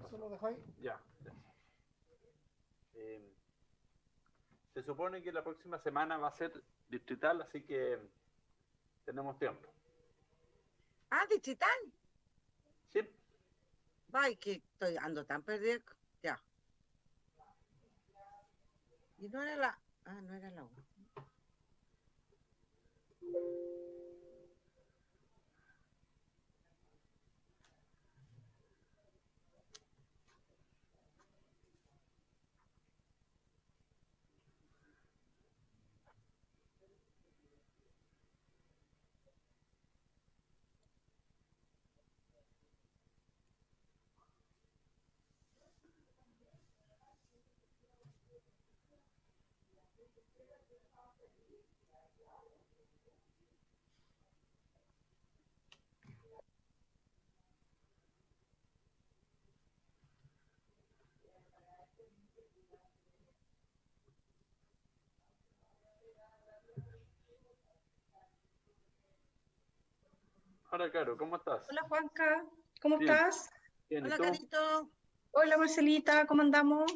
¿Eso lo dejáis? Ya. Se supone que la próxima semana va a ser distrital, así que tenemos tiempo. Ah, distrital. Sí. Ay, que ando tan perdida. Ya. Y no era la... Ah, no era la 1. Hola, Caro, ¿cómo estás? Hola, Juanca, ¿cómo Bien. estás? Bien, ¿y Hola, tú? Carito. Hola, Marcelita, ¿cómo andamos?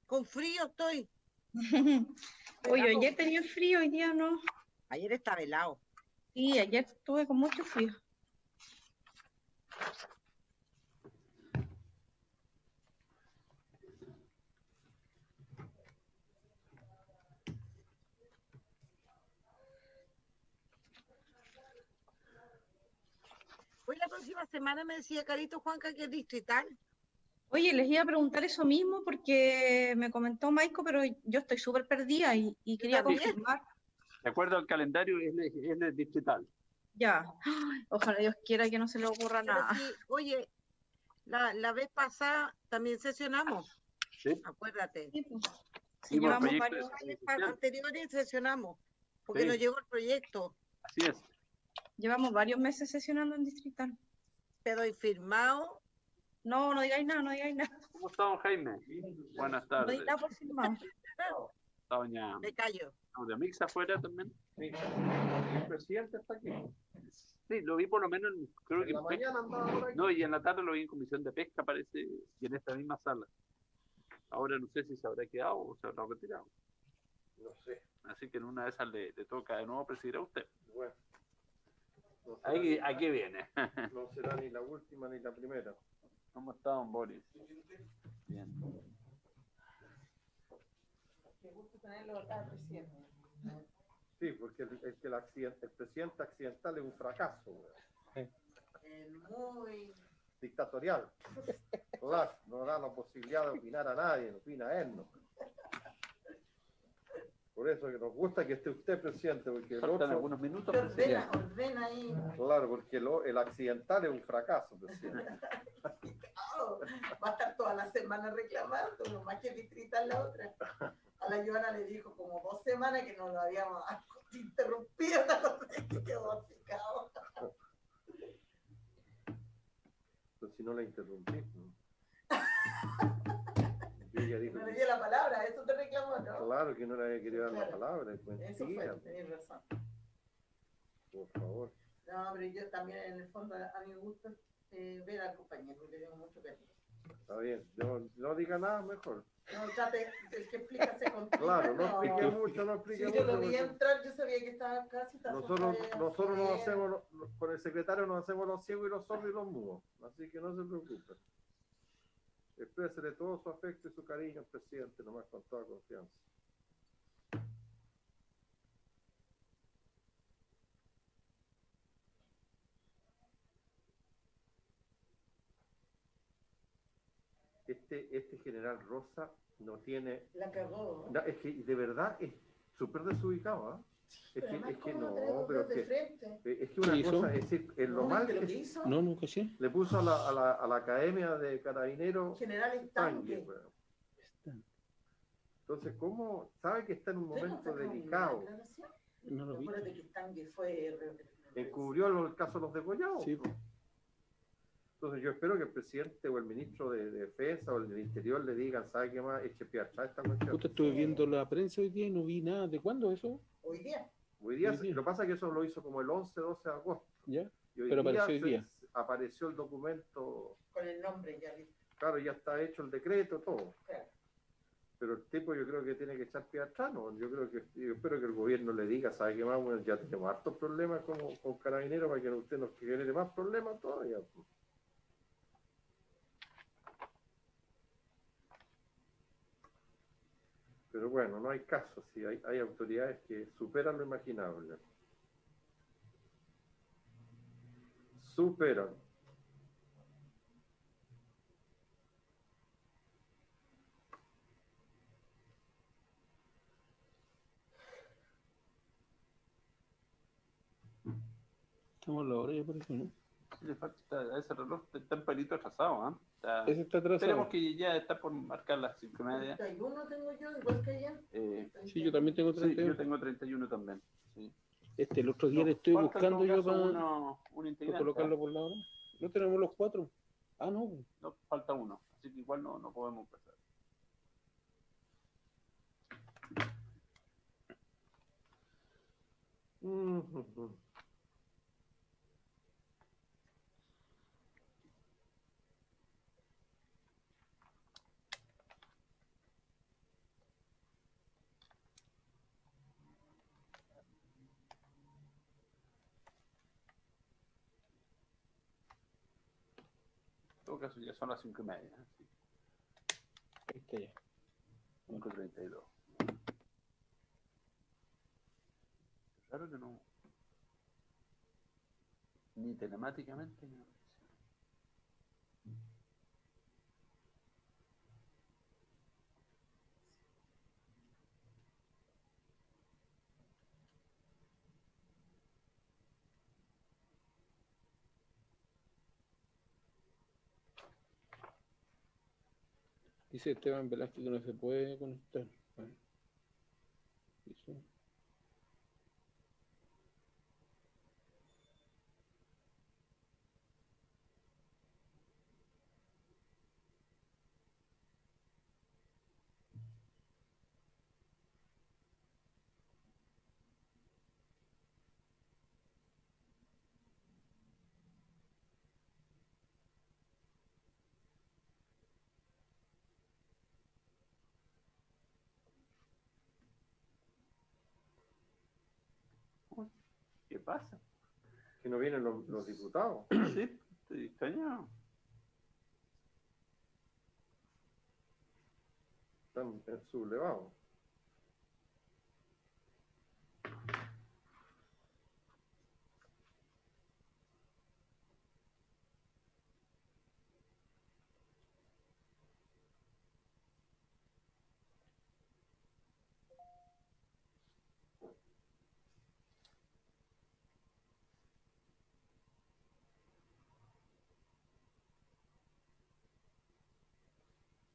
Con frío estoy. Oye, ayer tenía frío, hoy día no. Ayer estaba helado. Sí, ayer estuve con mucho frío. Hoy la próxima semana me decía Carito Juanca que es distrital. Oye, les iba a preguntar eso mismo porque me comentó Maiko, pero yo estoy súper perdida y quería también. confirmar. De acuerdo al calendario, es de distrital. Ya. Ay, ojalá Dios quiera que no se le ocurra Pero nada. sí, oye, la vez pasada también sesionamos. Sí. Acuérdate. Sí, pues. Sí, por Llevamos proyecto de varios, servicio social. Anteriores sesionamos. Porque Sí. nos llegó el proyecto. Así es. llevamos varios meses sesionando en distrital. Te doy firmado. No, no digáis nada, no digáis nada. ¿Cómo está, don Jaime? Buenas No tardes. digáis nada por firmado. Está doña Me callo. Claudia Mix afuera también. Sí. El presidente está aquí. Sí, lo vi por lo menos, creo que En la mañana andaba por aquí. no, y en la tarde lo vi en comisión de pesca, parece, y en esta misma sala. Ahora no sé si se habrá quedado o se habrá retirado. No sé. Así que en una de esas le toca de nuevo presidir a usted. Bueno. No será, Ahí, aquí viene. no será ni la última ni la primera. ¿Cómo está, don Boris? Bien. Qué gusto tenerlo acá, presidente. Sí, porque el presidente accidental es un fracaso, güey. Muy... Dictatorial. Claro, no da la posibilidad de opinar a nadie, no opina él, ¿no? Por eso que nos gusta que esté usted, presidente, porque el Faltan otro... algunos minutos, Ordena, presidente. ordena ahí. Claro, porque el accidental es un fracaso, presidente. Oh, va a estar toda la semana reclamando, no más que distrital la otra. A la Joana le dijo como 2 semanas que nos lo habíamos interrumpido, que quedó picado. Pero si no la interrumpí, ¿no? Yo ya dije, No le dio la palabra, eso te reclamó, ¿no? claro que no le había querido dar la Claro. palabra, es Eso mentira, fue, tenés razón. por favor. No, pero yo también en el fondo a mí me gusta ver al compañero, porque tengo mucho cariño. Está bien, no diga nada mejor. No, trate, el que explica se complica. Claro, no explique mucho, no Si explique yo mucho. lo vi porque entrar, yo sabía que estaba casi... Nosotros nos hacemos, con el secretario nos hacemos los ciegos y los sordos y los mudos. Así que no se preocupe. Exprésele todo su afecto y su cariño al presidente, nomás con toda confianza. Este general Rosa no tiene... La cagó. No, es que de verdad es súper desubicado, ¿ah? Es que no, pero es que una cosa, es decir, en lo mal que hizo? No, nunca sé. le puso a la Academia de Carabineros General estanque, Estanque. weón. Entonces, ¿cómo sabe que está en un momento delicado? No lo vi. Acuérdate que Estanque fue... Encubrió el caso de los degollados. Sí. Entonces yo espero que el presidente o el ministro de Defensa o el del Interior le digan, ¿sabe qué más? Eche pie atrás esta cuestión. Justo estuve viendo la prensa hoy día y no vi nada. ¿De cuándo eso? Hoy día. Hoy día, Hoy día. lo que pasa es que eso lo hizo como el 11, 12 de agosto. ¿Ya? Y hoy Pero día apareció hoy día. apareció el documento Con el nombre ya listo. Claro, ya está hecho el decreto, todo. Claro. Pero el tipo yo creo que tiene que echar pie atrás, ¿no? Yo espero que el gobierno le diga, ¿sabe qué más? Bueno, ya tenemos hartos problemas con Carabineros para que usted nos genere más problemas todavía. Pero bueno, no hay caso, sí, hay autoridades que superan lo imaginable. Superan. Estamos a la hora, ya parece, ¿no? Le falta a ese reloj, está un pelito atrasado, ¿ah? Ese está atrasado. Esperemos que ya está por marcar las 5:30. 31 tengo yo, igual que ayer. Sí, yo también tengo Sí, 31. yo tengo 31 también. Sí. El otro día No, le estoy falta en buscando todo yo caso un para integrante. colocarlo por la hora. ¿No tenemos los 4? Ah, no. No, falta uno, así que igual no podemos empezar. En todo caso ya son las 5:30. ¿Sí? Ahí está ya. 5:32. Claro que no. Ni telemáticamente ni. Dice Esteban Velázquez que no se puede conectar. Bueno. Dice. ¿Qué pasa? Que no vienen los diputados. Sí, estoy extrañado. Están sublevados.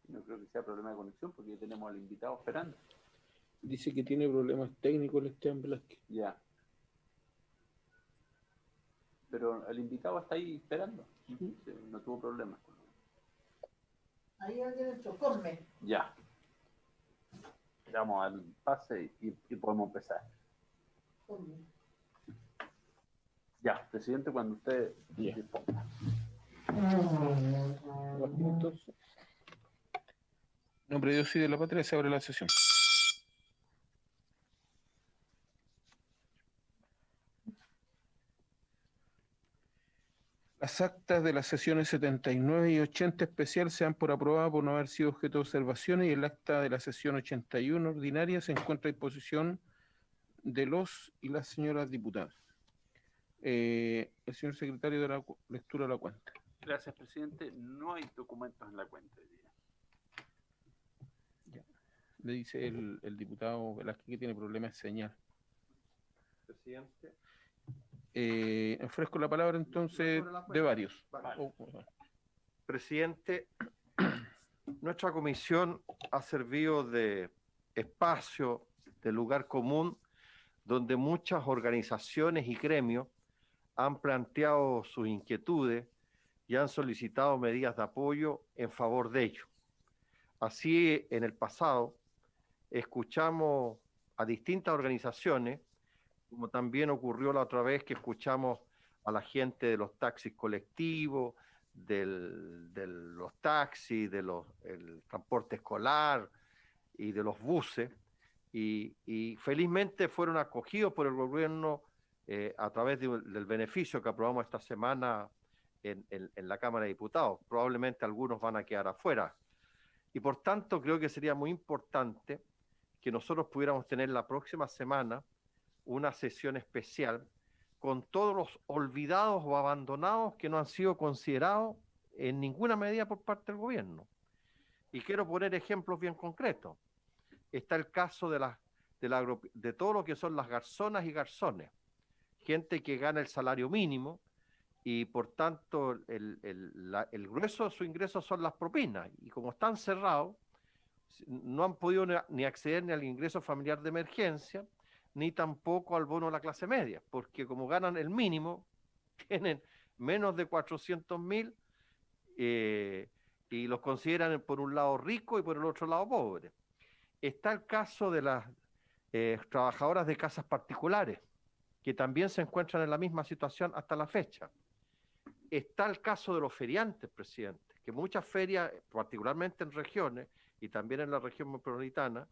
No creo que sea problema de conexión porque ya tenemos al invitado esperando. Dice que tiene problemas técnicos el Esteban Velázquez. Ya. Pero el invitado está ahí esperando. Sí, no tuvo problemas. Ahí alguien entró, come. Ya. Damos al pase y podemos empezar. Come. Ya, presidente, cuando usted Ya. disponga. Entonces, en nombre de Dios y de la patria se abre la sesión. Las actas de las sesiones 79 y 80 especial se dan por aprobadas por no haber sido objeto de observaciones y el acta de la sesión 81 ordinaria se encuentra a disposición de los y las señoras diputadas. El señor secretario de la lectura de la cuenta. Gracias, presidente. No hay documentos en la cuenta hoy día. Le dice el diputado Velázquez que tiene problemas de señal. Presidente. Ofrezco la palabra entonces de varios. Vale. Presidente, nuestra comisión ha servido de espacio, de lugar común, donde muchas organizaciones y gremios han planteado sus inquietudes y han solicitado medidas de apoyo en favor de ello. Así, en el pasado, escuchamos a distintas organizaciones, como también ocurrió la otra vez que escuchamos a la gente de los taxis colectivos, de los taxis, el transporte escolar y de los buses, y felizmente fueron acogidos por el gobierno a través del beneficio que aprobamos esta semana en la Cámara de Diputados. Probablemente algunos van a quedar afuera. Y por tanto creo que sería muy importante que nosotros pudiéramos tener la próxima semana una sesión especial con todos los olvidados o abandonados que no han sido considerados en ninguna medida por parte del gobierno. Y quiero poner ejemplos bien concretos. Está el caso de todo lo que son las garzonas y garzones, gente que gana el salario mínimo y por tanto el grueso de su ingreso son las propinas, y como están cerrados, no han podido ni acceder ni al ingreso familiar de emergencia, ni tampoco al bono de la clase media, porque como ganan el mínimo, tienen menos de 400.000 y los consideran por un lado ricos y por el otro lado pobres. Está el caso de las trabajadoras de casas particulares, que también se encuentran en la misma situación hasta la fecha. Está el caso de los feriantes, presidente, que muchas ferias, particularmente en regiones y también en la región metropolitana,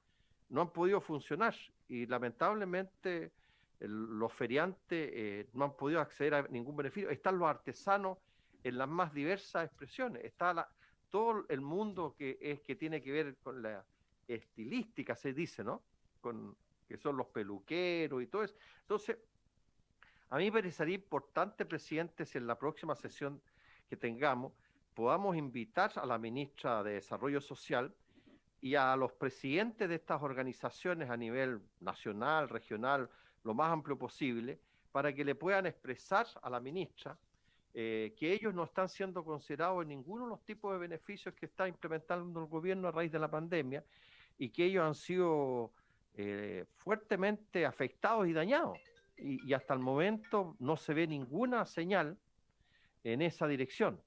no han podido funcionar y lamentablemente los feriantes no han podido acceder a ningún beneficio. Están los artesanos en las más diversas expresiones. Está todo el mundo que tiene que ver con la estilística, se dice, ¿no? Que son los peluqueros y todo eso. Entonces, a mí me parecería importante, presidente, si en la próxima sesión que tengamos podamos invitar a la ministra de Desarrollo Social y a los presidentes de estas organizaciones a nivel nacional, regional, lo más amplio posible, para que le puedan expresar a la ministra que ellos no están siendo considerados en ninguno de los tipos de beneficios que está implementando el gobierno a raíz de la pandemia y que ellos han sido fuertemente afectados y dañados. Y hasta el momento no se ve ninguna señal en esa dirección.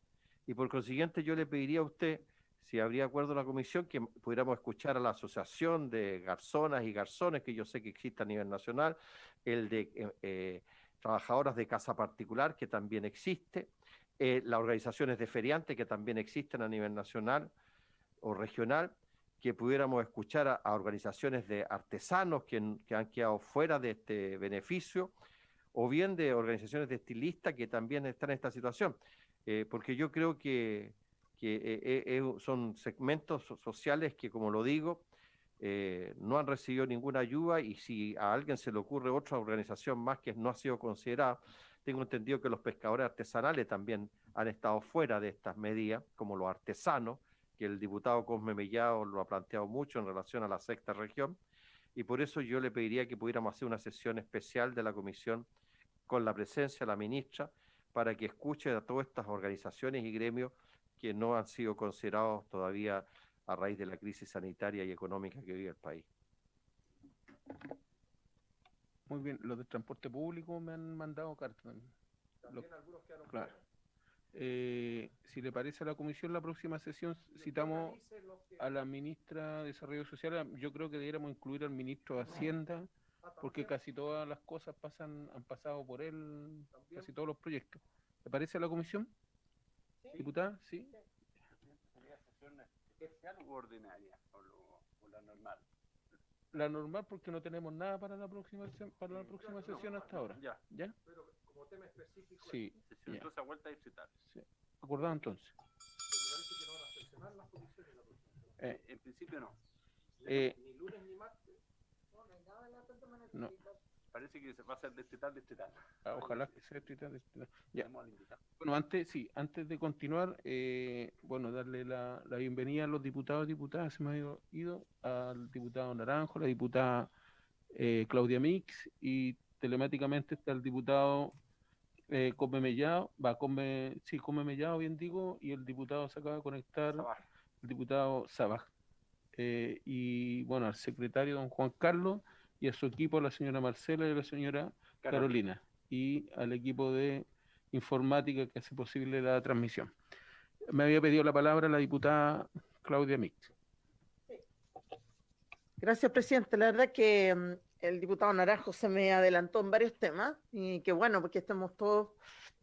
Y por consiguiente yo le pediría a usted, si habría acuerdo en la comisión, que pudiéramos escuchar a la Asociación de Garzonas y Garzones, que yo sé que existe a nivel nacional, el de trabajadoras de casa particular, que también existe, las organizaciones de feriantes, que también existen a nivel nacional o regional, que pudiéramos escuchar a organizaciones de artesanos que han quedado fuera de este beneficio, o bien de organizaciones de estilistas que también están en esta situación, porque yo creo que son segmentos sociales que, como lo digo, no han recibido ninguna ayuda, y si a alguien se le ocurre otra organización más que no ha sido considerada, tengo entendido que los pescadores artesanales también han estado fuera de estas medidas, como los artesanos, que el diputado Cosme Mellado lo ha planteado mucho en relación a la sexta región, y por eso yo le pediría que pudiéramos hacer una sesión especial de la comisión con la presencia de la ministra para que escuche a todas estas organizaciones y gremios que no han sido considerados todavía a raíz de la crisis sanitaria y económica que vive el país. Muy bien, los del transporte público me han mandado cartas. También algunos quedaron claro. fuera. Si le parece a la comisión, la próxima sesión citamos a la ministra de Desarrollo Social. Yo creo que debiéramos incluir al ministro de Hacienda, porque casi todas las cosas han pasado por él, casi todos los proyectos. ¿Le parece a la comisión? ¿Sí? ¿Diputada? ¿Sí? ¿Sería sesión especial u ordinaria o la normal? La normal, porque no tenemos nada para la próxima sesión hasta ahora. Ya. ¿Ya? Pero como tema específico, Sí. Sesión entonces a vuelta distrital. Sí. ¿Acordado entonces? parece que no van a sesionar las comisiones la próxima semana. En principio no. Ni lunes ni martes. No, no hay nada en la Santa Semana No. Distrital. Parece que se va a hacer distrital. Ojalá que sea distrital. Ya. Tenemos al invitado. Bueno, antes de continuar, darle la bienvenida a los diputados y diputadas. Se me ha ido al diputado Naranjo, la diputada Claudia Mix, y telemáticamente está el diputado Cosme Mellado, Cosme Mellado, bien digo, y el diputado se acaba de conectar, Sabaj. el diputado Sabaj. Y bueno, al secretario don Juan Carlos, y a su equipo, la señora Marcela y la señora Carolina, y al equipo de informática que hace posible la transmisión. Me había pedido la palabra la diputada Claudia Mix. Gracias, presidente. La verdad que el diputado Naranjo se me adelantó en varios temas y que bueno, porque estamos todos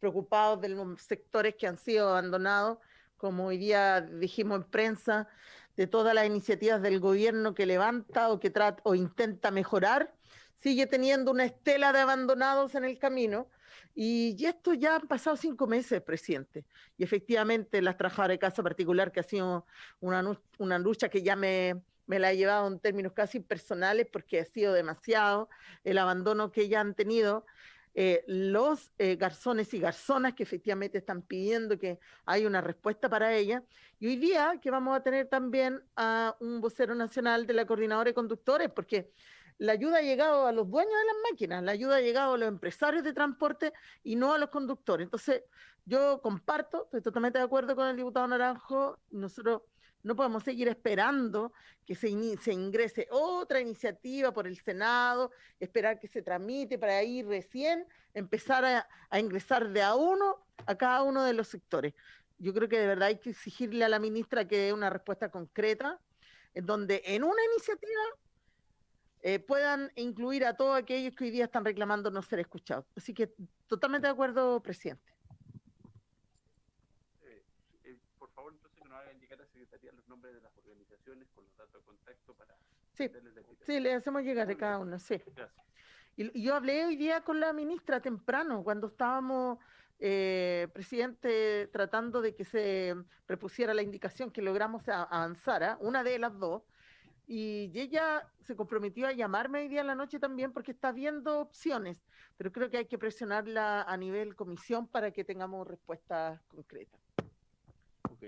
preocupados de los sectores que han sido abandonados, como hoy día dijimos en prensa, de todas las iniciativas del gobierno que levanta o que trata o intenta mejorar, sigue teniendo una estela de abandonados en el camino. Y esto ya han pasado 5 meses, presidente. Y efectivamente las trabajadoras de casa particular, que ha sido una lucha que ya me la he llevado en términos casi personales, porque ha sido demasiado el abandono que ya han tenido. Los garzones y garzonas que efectivamente están pidiendo que haya una respuesta para ella. Y hoy día que vamos a tener también a un vocero nacional de la coordinadora de conductores, porque la ayuda ha llegado a los dueños de las máquinas, la ayuda ha llegado a los empresarios de transporte y no a los conductores. Entonces, yo comparto, estoy totalmente de acuerdo con el diputado Naranjo, nosotros no podemos seguir esperando que se ingrese otra iniciativa por el Senado, esperar que se tramite para ahí recién empezar a ingresar de a uno a cada uno de los sectores. Yo creo que de verdad hay que exigirle a la ministra que dé una respuesta concreta, en donde en una iniciativa puedan incluir a todos aquellos que hoy día están reclamando no ser escuchados. Así que totalmente de acuerdo, presidente. Por favor, entonces que nos haga indicar a la Secretaría los nombres de las organizaciones con los datos de contacto para... Sí, le hacemos llegar de cada uno, sí. Gracias. Y yo hablé hoy día con la ministra temprano, cuando estábamos, presidente, tratando de que se repusiera la indicación que logramos avanzar, una de las dos, y ella se comprometió a llamarme hoy día en la noche también porque está viendo opciones, pero creo que hay que presionarla a nivel comisión para que tengamos respuestas concretas. Ok.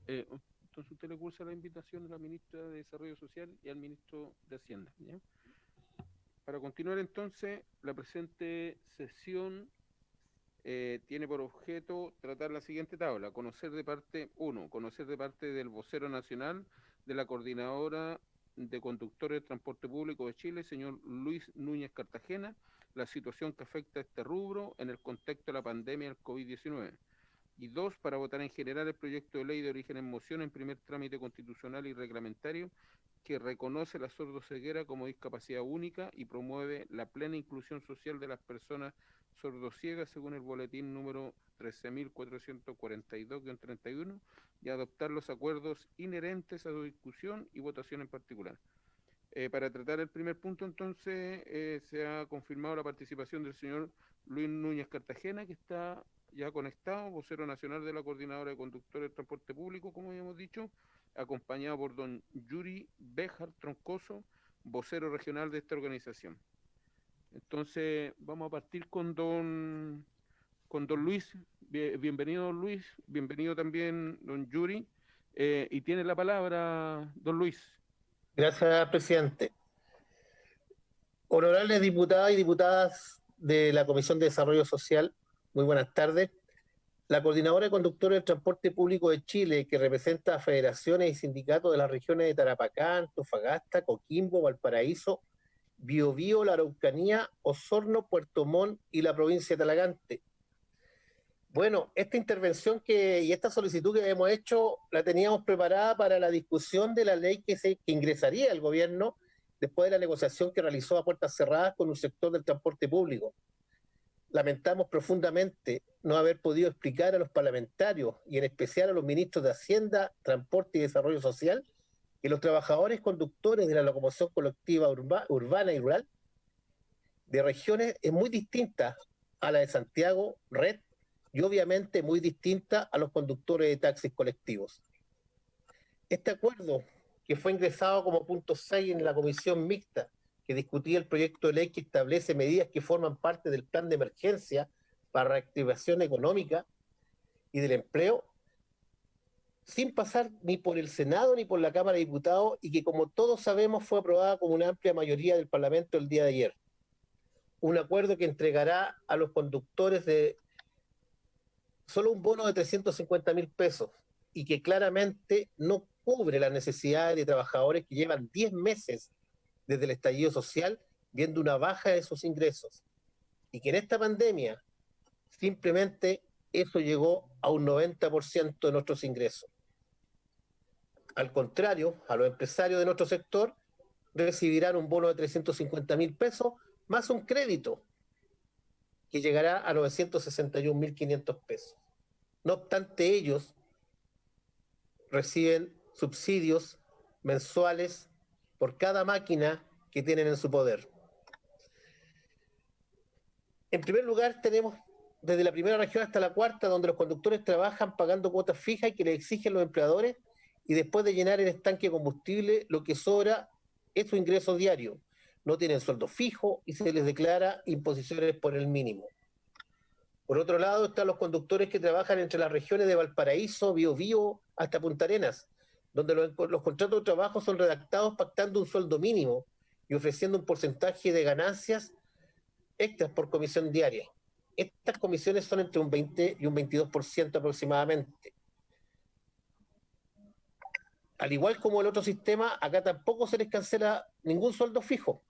Entonces usted le cursa la invitación a la ministra de Desarrollo Social y al ministro de Hacienda, ¿ya? Para continuar entonces, la presente sesión tiene por objeto tratar la siguiente tabla: conocer de parte del vocero nacional de la Coordinadora de Conductores de Transporte Público de Chile, señor Luis Núñez Cartagena, la situación que afecta a este rubro en el contexto de la pandemia del COVID-19. Y 2, para votar en general el proyecto de ley de origen en moción en primer trámite constitucional y reglamentario que reconoce la sordoceguera como discapacidad única y promueve la plena inclusión social de las personas sordociegas según el boletín número 13.442-31 y adoptar los acuerdos inherentes a su discusión y votación en particular. Para tratar el primer punto, entonces, se ha confirmado la participación del señor Luis Núñez Cartagena, que está ya conectado, vocero nacional de la Coordinadora de Conductores de Transporte Público, como habíamos dicho, acompañado por don Yuri Béjar Troncoso, vocero regional de esta organización. Entonces, vamos a partir con don Luis. Bienvenido, Luis. Bienvenido también, don Yuri. Y tiene la palabra, don Luis. Gracias, presidente. Honorables diputadas y diputadas de la Comisión de Desarrollo Social, muy buenas tardes. La Coordinadora de Conductores del Transporte Público de Chile, que representa a federaciones y sindicatos de las regiones de Tarapacá, Antofagasta, Coquimbo, Valparaíso, Biobío, la Araucanía, Osorno, Puerto Montt y la provincia de Talagante. Bueno, esta intervención y esta solicitud que hemos hecho la teníamos preparada para la discusión de la ley que ingresaría el gobierno después de la negociación que realizó a puertas cerradas con un sector del transporte público. Lamentamos profundamente no haber podido explicar a los parlamentarios y en especial a los ministros de Hacienda, Transporte y Desarrollo Social que los trabajadores conductores de la locomoción colectiva urbana y rural de regiones es muy distinta a la de Santiago, Red, y obviamente muy distinta a los conductores de taxis colectivos. Este acuerdo, que fue ingresado como punto 6 en la comisión mixta que discutía el proyecto de ley que establece medidas que forman parte del plan de emergencia para reactivación económica y del empleo, sin pasar ni por el Senado ni por la Cámara de Diputados, y que, como todos sabemos, fue aprobada con una amplia mayoría del Parlamento el día de ayer. Un acuerdo que entregará a los conductores de solo un bono de 350.000 pesos y que claramente no cubre las necesidades de trabajadores que llevan 10 meses desde el estallido social viendo una baja de sus ingresos, y que en esta pandemia simplemente eso llegó a un 90% de nuestros ingresos. Al contrario, a los empresarios de nuestro sector recibirán un bono de 350.000 pesos más un crédito que llegará a 961.500 pesos. No obstante, ellos reciben subsidios mensuales por cada máquina que tienen en su poder. En primer lugar, tenemos desde la primera región hasta la cuarta, donde los conductores trabajan pagando cuotas fijas y que les exigen los empleadores, y después de llenar el estanque de combustible, lo que sobra es su ingreso diario. No tienen sueldo fijo y se les declara imposiciones por el mínimo. Por otro lado, están los conductores que trabajan entre las regiones de Valparaíso, Biobío, hasta Punta Arenas, donde los contratos de trabajo son redactados pactando un sueldo mínimo y ofreciendo un porcentaje de ganancias extras por comisión diaria. Estas comisiones son entre un 20 y un 22% aproximadamente. Al igual como el otro sistema, acá tampoco se les cancela ningún sueldo fijo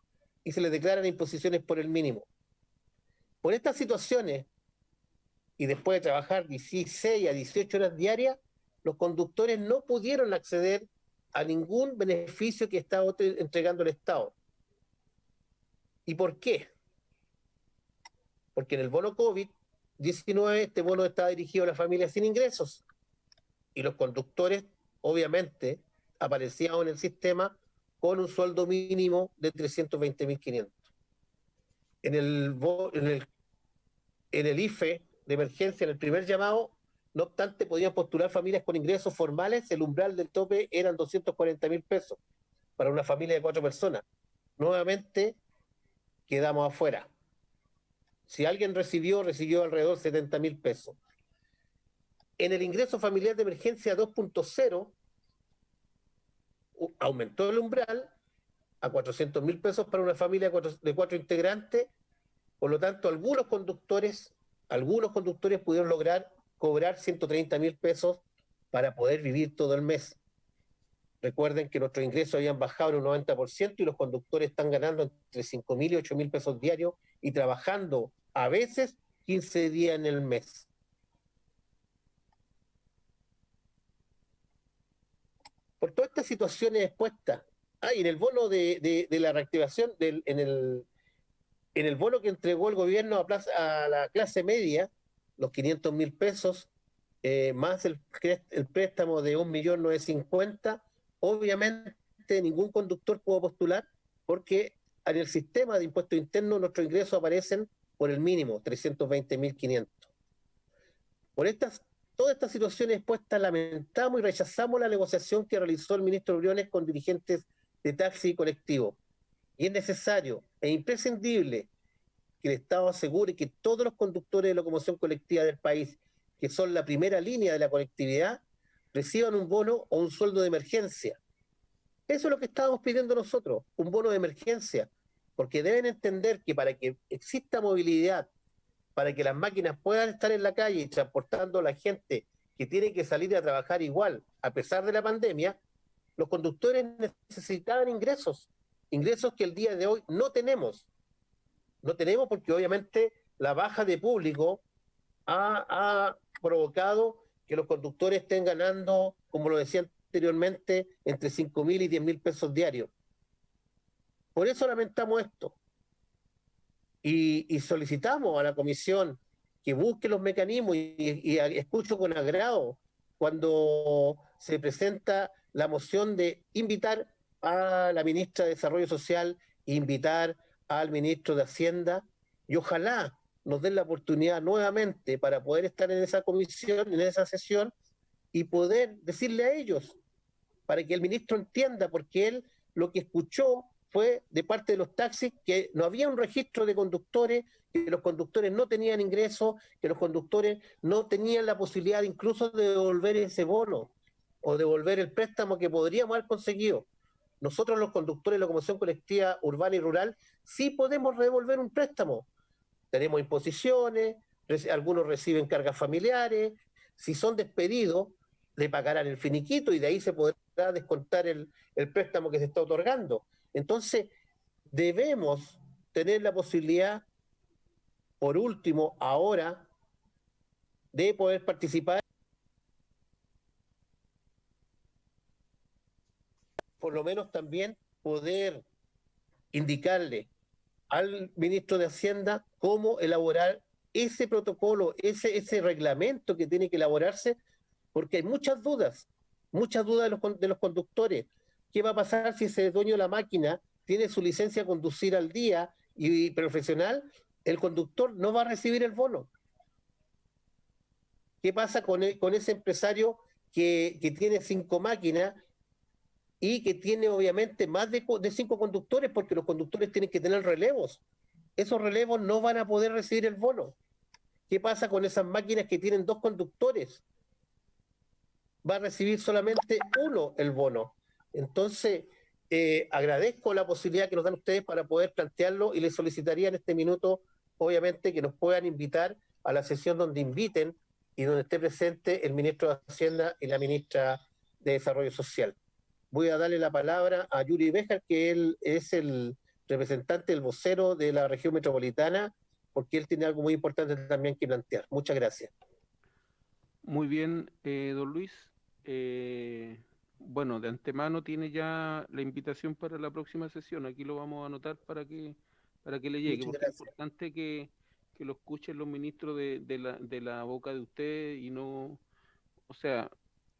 y se les declaran imposiciones por el mínimo. Por estas situaciones, y después de trabajar 16 a 18 horas diarias, los conductores no pudieron acceder a ningún beneficio que estaba entregando el Estado. ¿Y por qué? Porque en el bono COVID-19 este bono está dirigido a las familias sin ingresos y los conductores obviamente aparecían en el sistema con un sueldo mínimo de 320.500. En el IFE de emergencia, en el primer llamado, no obstante, podían postular familias con ingresos formales. El umbral del tope eran 240.000 pesos para una familia de 4 personas. Nuevamente quedamos afuera. Si alguien recibió alrededor de 70.000 pesos. En el ingreso familiar de emergencia 2.0 aumentó el umbral a 400.000 pesos para una familia de 4 integrantes. Por lo tanto, algunos conductores pudieron lograr cobrar 130.000 pesos para poder vivir todo el mes. Recuerden que nuestros ingresos habían bajado en un 90% y los conductores están ganando entre 5.000 y 8.000 pesos diarios y trabajando a veces 15 días en el mes. Por todas estas situaciones expuestas, y en el bono de la reactivación, en el bono que entregó el gobierno a la clase media, los 500.000 pesos, más el préstamo de 1.950.000, obviamente ningún conductor pudo postular porque en el sistema de impuestos internos nuestros ingresos aparecen por el mínimo, 320.500. Por todas estas situaciones expuestas, lamentamos y rechazamos la negociación que realizó el ministro Briones con dirigentes de taxi y colectivo. Y es necesario e imprescindible que el Estado asegure que todos los conductores de locomoción colectiva del país, que son la primera línea de la colectividad, reciban un bono o un sueldo de emergencia. Eso es lo que estábamos pidiendo nosotros, un bono de emergencia, porque deben entender que para que exista movilidad, para que las máquinas puedan estar en la calle y transportando a la gente que tiene que salir a trabajar igual, a pesar de la pandemia, los conductores necesitaban ingresos que el día de hoy no tenemos. No tenemos porque obviamente la baja de público ha provocado que los conductores estén ganando, como lo decía anteriormente, entre 5.000 y 10.000 pesos diarios. Por eso lamentamos esto. Y solicitamos a la comisión que busque los mecanismos y escucho con agrado cuando se presenta la moción de invitar a la ministra de Desarrollo Social, invitar al ministro de Hacienda, y ojalá nos den la oportunidad nuevamente para poder estar en esa comisión, en esa sesión, y poder decirle a ellos, para que el ministro entienda, porque él lo que escuchó fue de parte de los taxis que no había un registro de conductores, que los conductores no tenían ingresos, que los conductores no tenían la posibilidad incluso de devolver ese bono o devolver el préstamo que podríamos haber conseguido. Nosotros los conductores de locomoción colectiva urbana y rural sí podemos devolver un préstamo. Tenemos imposiciones, algunos reciben cargas familiares, si son despedidos le pagarán el finiquito y de ahí se podrá descontar el préstamo que se está otorgando. Entonces, debemos tener la posibilidad, por último, ahora, de poder participar, por lo menos también poder indicarle al ministro de Hacienda cómo elaborar ese protocolo, ese reglamento que tiene que elaborarse, porque hay muchas dudas de los conductores. ¿Qué va a pasar si ese dueño de la máquina tiene su licencia de conducir al día y profesional? El conductor no va a recibir el bono. ¿Qué pasa con ese empresario que tiene 5 máquinas y que tiene obviamente más de 5 conductores, porque los conductores tienen que tener relevos? Esos relevos no van a poder recibir el bono. ¿Qué pasa con esas máquinas que tienen 2 conductores? Va a recibir solamente uno el bono. Entonces, agradezco la posibilidad que nos dan ustedes para poder plantearlo y les solicitaría en este minuto, obviamente, que nos puedan invitar a la sesión donde inviten y donde esté presente el ministro de Hacienda y la ministra de Desarrollo Social. Voy a darle la palabra a Yuri Béjar, que él es el representante, el vocero de la región metropolitana, porque él tiene algo muy importante también que plantear. Muchas gracias. Muy bien, don Luis. Bueno, de antemano tiene ya la invitación para la próxima sesión. Aquí lo vamos a anotar para que le llegue, Muchas porque gracias. es importante que lo escuchen los ministros de la boca de usted y no, o sea,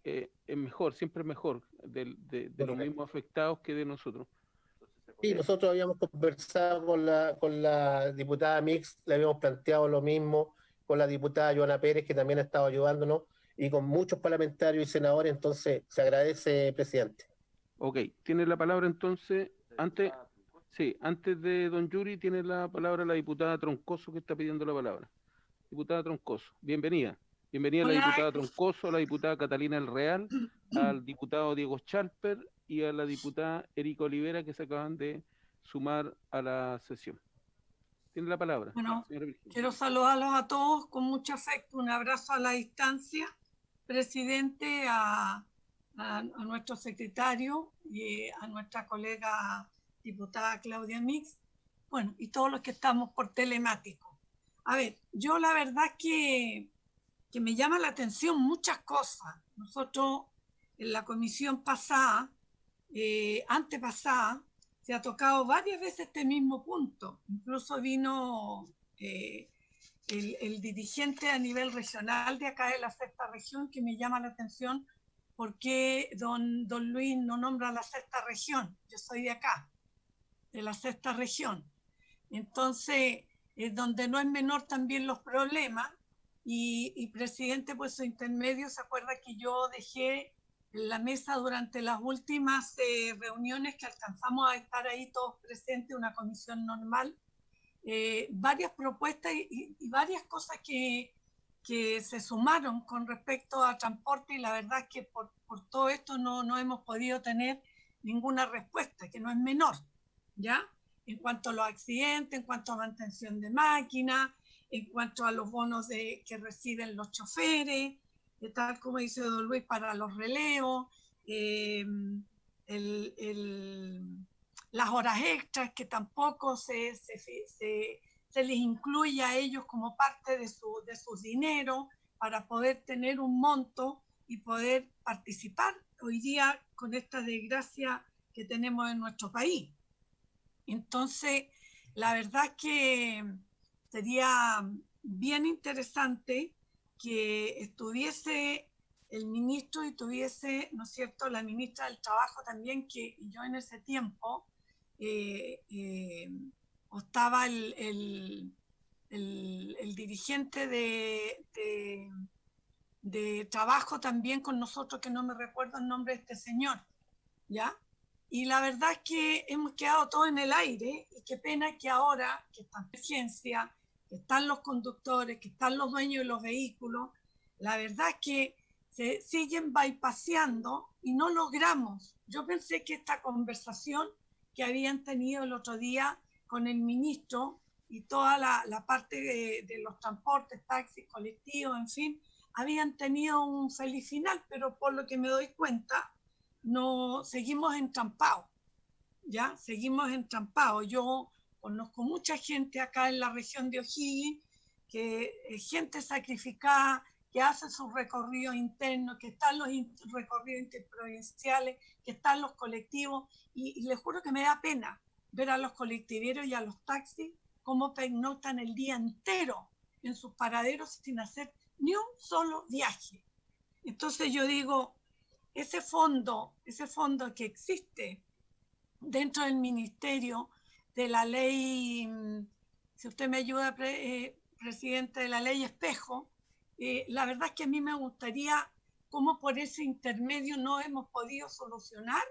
es mejor, siempre es mejor de los mismos afectados que de nosotros. Sí, nosotros habíamos conversado con la diputada Mix, le habíamos planteado lo mismo, con la diputada Joana Pérez, que también ha estado ayudándonos, y con muchos parlamentarios y senadores, entonces se agradece, presidente. Ok, tiene la palabra entonces, antes de don Yuri, tiene la palabra la diputada Troncoso, que está pidiendo la palabra. Diputada Troncoso, bienvenida. Bienvenida a la diputada Troncoso, a la diputada Catalina El Real, al diputado Diego Schalper y a la diputada Erika Olivera, que se acaban de sumar a la sesión. Tiene la palabra. Bueno, quiero saludarlos a todos con mucho afecto. Un abrazo a la distancia, presidente, a nuestro secretario y a nuestra colega diputada Claudia Mix, bueno, y todos los que estamos por telemático. A ver, yo la verdad que me llama la atención muchas cosas. Nosotros en la comisión pasada, antepasada, se ha tocado varias veces este mismo punto. Incluso vino el dirigente a nivel regional de acá de la 6ª región, que me llama la atención porque don Luis no nombra la 6ª región. Yo soy de acá, de la 6ª región. Entonces, donde no es menor también los problemas, y presidente, pues su intermedio, se acuerda que yo dejé en la mesa durante las últimas reuniones que alcanzamos a estar ahí todos presentes, una comisión normal, varias propuestas y varias cosas que se sumaron con respecto a transporte, y la verdad es que por todo esto no hemos podido tener ninguna respuesta, que no es menor, ¿ya? En cuanto a los accidentes, en cuanto a mantención de máquinas, en cuanto a los bonos que reciben los choferes, tal como dice don Luis, para los relevos, las horas extras, que tampoco se les incluye a ellos como parte de sus dineros para poder tener un monto y poder participar hoy día con esta desgracia que tenemos en nuestro país. Entonces, la verdad es que sería bien interesante que estuviese el ministro y tuviese, ¿no es cierto?, la ministra del Trabajo también, que yo en ese tiempo estaba el dirigente de Trabajo también con nosotros, que no me recuerdo el nombre de este señor, ¿ya? Y la verdad es que hemos quedado todos en el aire, y qué pena que ahora que está en emergencia, que están los conductores, que están los dueños de los vehículos, la verdad es que se siguen bypaseando y no logramos. Yo pensé que esta conversación que habían tenido el otro día con el ministro y toda la parte de los transportes, taxis, colectivos, en fin, habían tenido un feliz final, pero por lo que me doy cuenta, no, seguimos entrampados, ¿ya? Seguimos entrampados. Yo conozco mucha gente acá en la región de O'Higgins, que es gente sacrificada, que hace sus recorridos internos, que están los recorridos interprovinciales, que están los colectivos, y les juro que me da pena ver a los colectiveros y a los taxis cómo pernoctan el día entero en sus paraderos sin hacer ni un solo viaje. Entonces yo digo, ese fondo que existe dentro del ministerio de la ley, si usted me ayuda, presidente, de la ley Espejo, la verdad es que a mí me gustaría cómo por ese intermedio no hemos podido solucionar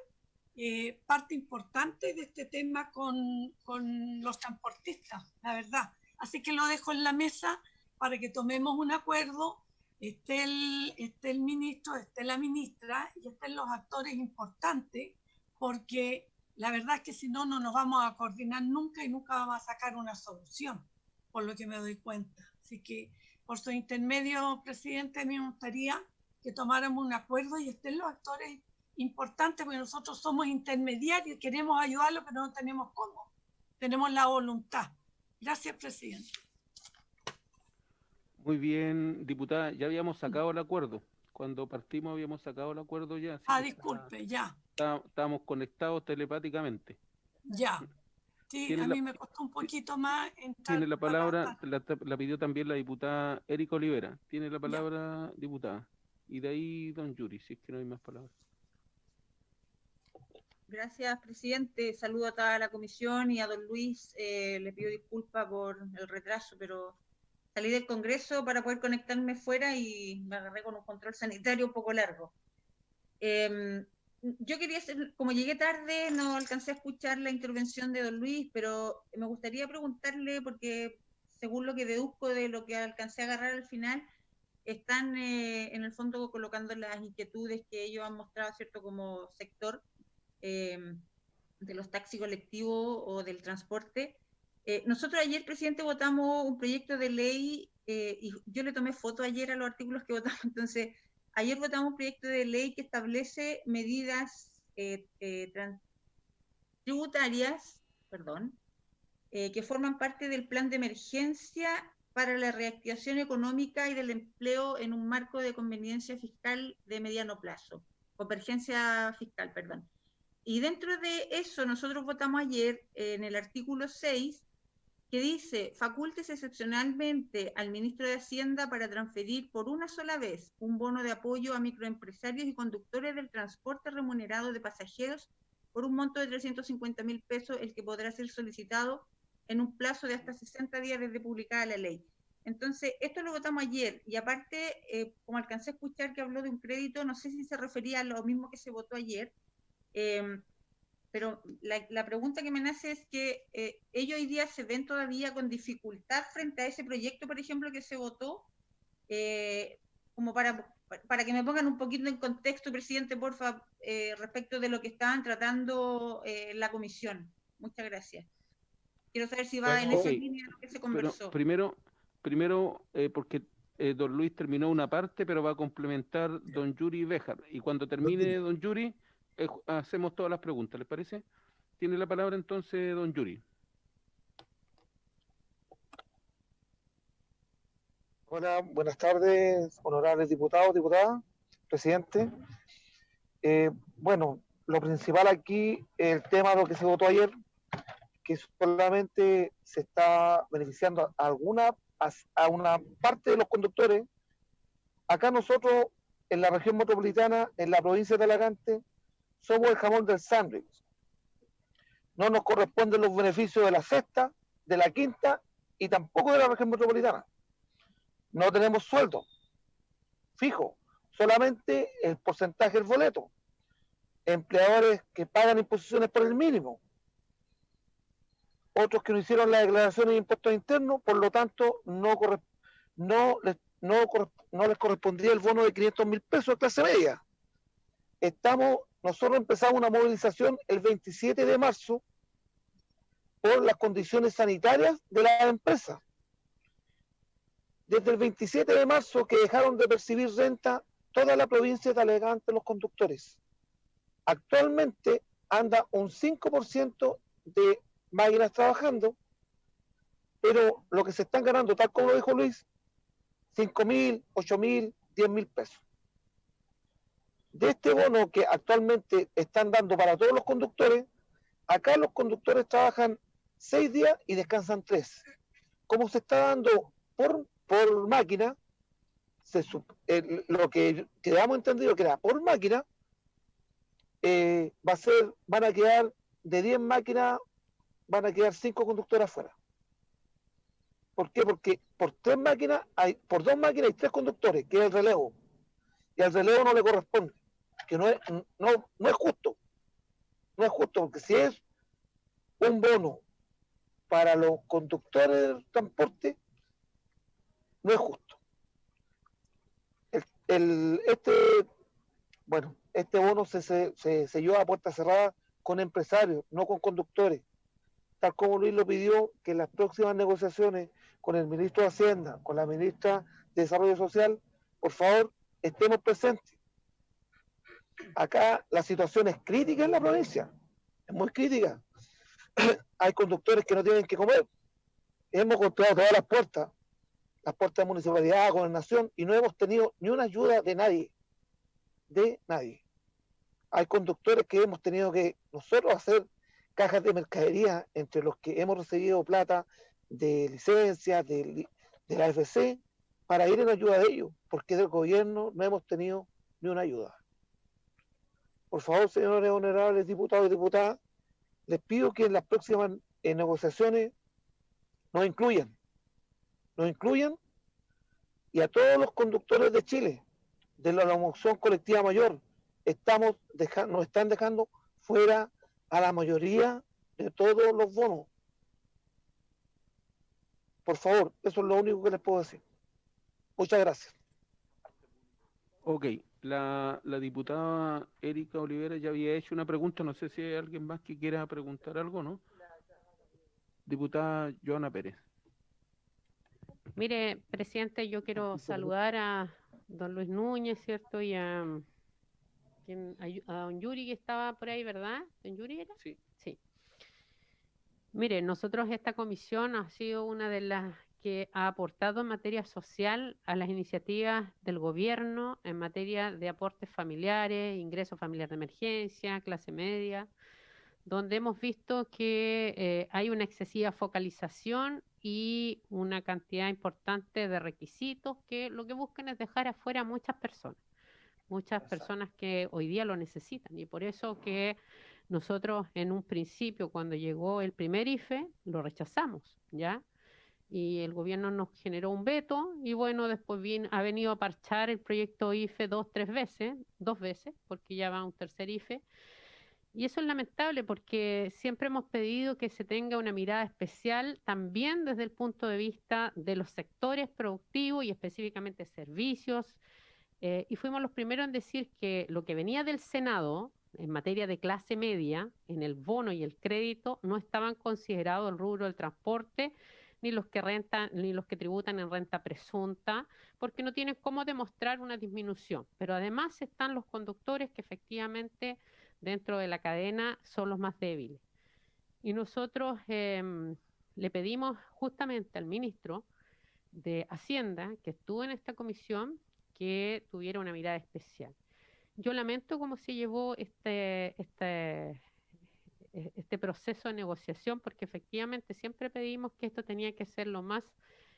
parte importante de este tema con los transportistas, la verdad. Así que lo dejo en la mesa para que tomemos un acuerdo, esté el ministro, esté la ministra y estén los actores importantes, porque la verdad es que si no, no nos vamos a coordinar nunca y nunca vamos a sacar una solución, por lo que me doy cuenta. Así que por su intermedio, presidente, a mí me gustaría que tomáramos un acuerdo y estén los actores importantes, porque nosotros somos intermediarios, queremos ayudarlo, pero no tenemos cómo. Tenemos la voluntad. Gracias, presidente. Muy bien, diputada, ya habíamos sacado el acuerdo. Cuando partimos habíamos sacado el acuerdo ya. Disculpe, ya. Estábamos conectados telepáticamente. Ya. Sí, a mí me costó un poquito más entrar. Tiene la palabra, la pidió también la diputada Erika Olivera. Tiene la palabra, ya. Diputada. Y de ahí, don Yuri, si es que no hay más palabras. Gracias, presidente. Saludo a toda la comisión y a don Luis. Le pido disculpas por el retraso, pero salí del Congreso para poder conectarme fuera y me agarré con un control sanitario un poco largo. Yo quería hacer, como llegué tarde, no alcancé a escuchar la intervención de don Luis, pero me gustaría preguntarle, porque según lo que deduzco de lo que alcancé a agarrar al final, están en el fondo colocando las inquietudes que ellos han mostrado, ¿cierto?, como sector de los taxis colectivos o del transporte. Nosotros ayer, presidente, votamos un proyecto de ley, y yo le tomé foto ayer a los artículos que votamos, entonces, ayer votamos un proyecto de ley que establece medidas tributarias, que forman parte del plan de emergencia para la reactivación económica y del empleo en un marco de conveniencia fiscal de mediano plazo, convergencia fiscal, perdón. Y dentro de eso nosotros votamos ayer en el artículo 6, que dice, facultes excepcionalmente al ministro de Hacienda para transferir por una sola vez un bono de apoyo a microempresarios y conductores del transporte remunerado de pasajeros por un monto de 350.000 pesos, el que podrá ser solicitado en un plazo de hasta 60 días desde publicada la ley. Entonces, esto lo votamos ayer, y aparte, como alcancé a escuchar que habló de un crédito, no sé si se refería a lo mismo que se votó ayer, pero la pregunta que me nace es que ellos hoy día se ven todavía con dificultad frente a ese proyecto, por ejemplo, que se votó, como para que me pongan un poquito en contexto, presidente, porfa, respecto de lo que estaban tratando la comisión. Muchas gracias. Quiero saber si va en esa línea lo que se conversó. Pero primero porque don Luis terminó una parte, pero va a complementar don Yuri Béjar. Y cuando termine don Yuri, hacemos todas las preguntas, ¿les parece? Tiene la palabra entonces don Yuri. Hola, buenas tardes, honorables diputados, diputadas, presidente. Bueno, lo principal aquí, el tema de lo que se votó ayer, que solamente se está beneficiando a una parte de los conductores. Acá nosotros, en la región metropolitana, en la provincia de Talagante, somos el jamón del sándwich. No nos corresponden los beneficios de la sexta, de la quinta y tampoco de la región metropolitana. No tenemos sueldo fijo, solamente el porcentaje del boleto. Empleadores que pagan imposiciones por el mínimo. Otros que no hicieron las declaraciones de impuestos internos, por lo tanto no les correspondía el bono de 500.000 pesos de clase media. Nosotros empezamos una movilización el 27 de marzo por las condiciones sanitarias de las empresas. Desde el 27 de marzo que dejaron de percibir renta toda la provincia de Talagante los conductores. Actualmente anda un 5% de máquinas trabajando, pero lo que se están ganando, tal como lo dijo Luis, 5.000, 8.000, 10.000 pesos. De este bono que actualmente están dando para todos los conductores, acá los conductores trabajan 6 días y descansan 3. Como se está dando por por máquina, lo que quedamos entendido que era por máquina, van a quedar de 10 máquinas, van a quedar 5 conductores afuera. ¿Por qué? Porque por 2 máquinas hay 3 conductores, que es el relevo. Y al relevo no le corresponde, que no es justo. No es justo, porque si es un bono para los conductores del transporte, no es justo. Este bono se lleva a puerta cerrada con empresarios, no con conductores, tal como Luis lo pidió, que en las próximas negociaciones con el ministro de Hacienda, con la ministra de Desarrollo Social, por favor, estemos presentes. Acá la situación es crítica en la provincia, es muy crítica. Hay conductores que no tienen que comer. Hemos golpeado todas las puertas de municipalidad, gobernación, y no hemos tenido ni una ayuda de nadie. De nadie. Hay conductores que hemos tenido que nosotros hacer cajas de mercadería entre los que hemos recibido plata de licencias, de la AFC, para ir en ayuda de ellos, porque del gobierno no hemos tenido ni una ayuda. Por favor, señores honorables diputados y diputadas, les pido que en las próximas negociaciones nos incluyan, y a todos los conductores de Chile, de la locomoción colectiva mayor, nos están dejando fuera a la mayoría de todos los bonos. Por favor, eso es lo único que les puedo decir. Muchas gracias. Ok, la diputada Erika Olivera ya había hecho una pregunta, no sé si hay alguien más que quiera preguntar algo, ¿no? Diputada Joana Pérez. Mire, presidente, yo quiero saludar a don Luis Núñez, ¿cierto? Y a don Yuri, que estaba por ahí, ¿verdad? ¿Don Yuri era? Sí. Sí. Mire, nosotros esta comisión ha sido una de las que ha aportado en materia social a las iniciativas del gobierno en materia de aportes familiares, ingreso familiar de emergencia, clase media, donde hemos visto que hay una excesiva focalización y una cantidad importante de requisitos que lo que buscan es dejar afuera a muchas personas que hoy día lo necesitan. Y por eso que nosotros en un principio, cuando llegó el primer IFE, lo rechazamos, ¿ya? Y el gobierno nos generó un veto y bueno, después ha venido a parchar el proyecto IFE dos veces, porque ya va un tercer IFE. Y eso es lamentable porque siempre hemos pedido que se tenga una mirada especial también desde el punto de vista de los sectores productivos y específicamente servicios. Y fuimos los primeros en decir que lo que venía del Senado en materia de clase media, en el bono y el crédito, no estaban considerados el rubro del transporte, ni los que tributan en renta presunta, porque no tienen cómo demostrar una disminución. Pero además están los conductores que efectivamente dentro de la cadena son los más débiles. Y nosotros le pedimos justamente al ministro de Hacienda, que estuvo en esta comisión, que tuviera una mirada especial. Yo lamento cómo se llevó este proceso de negociación, porque efectivamente siempre pedimos que esto tenía que ser lo más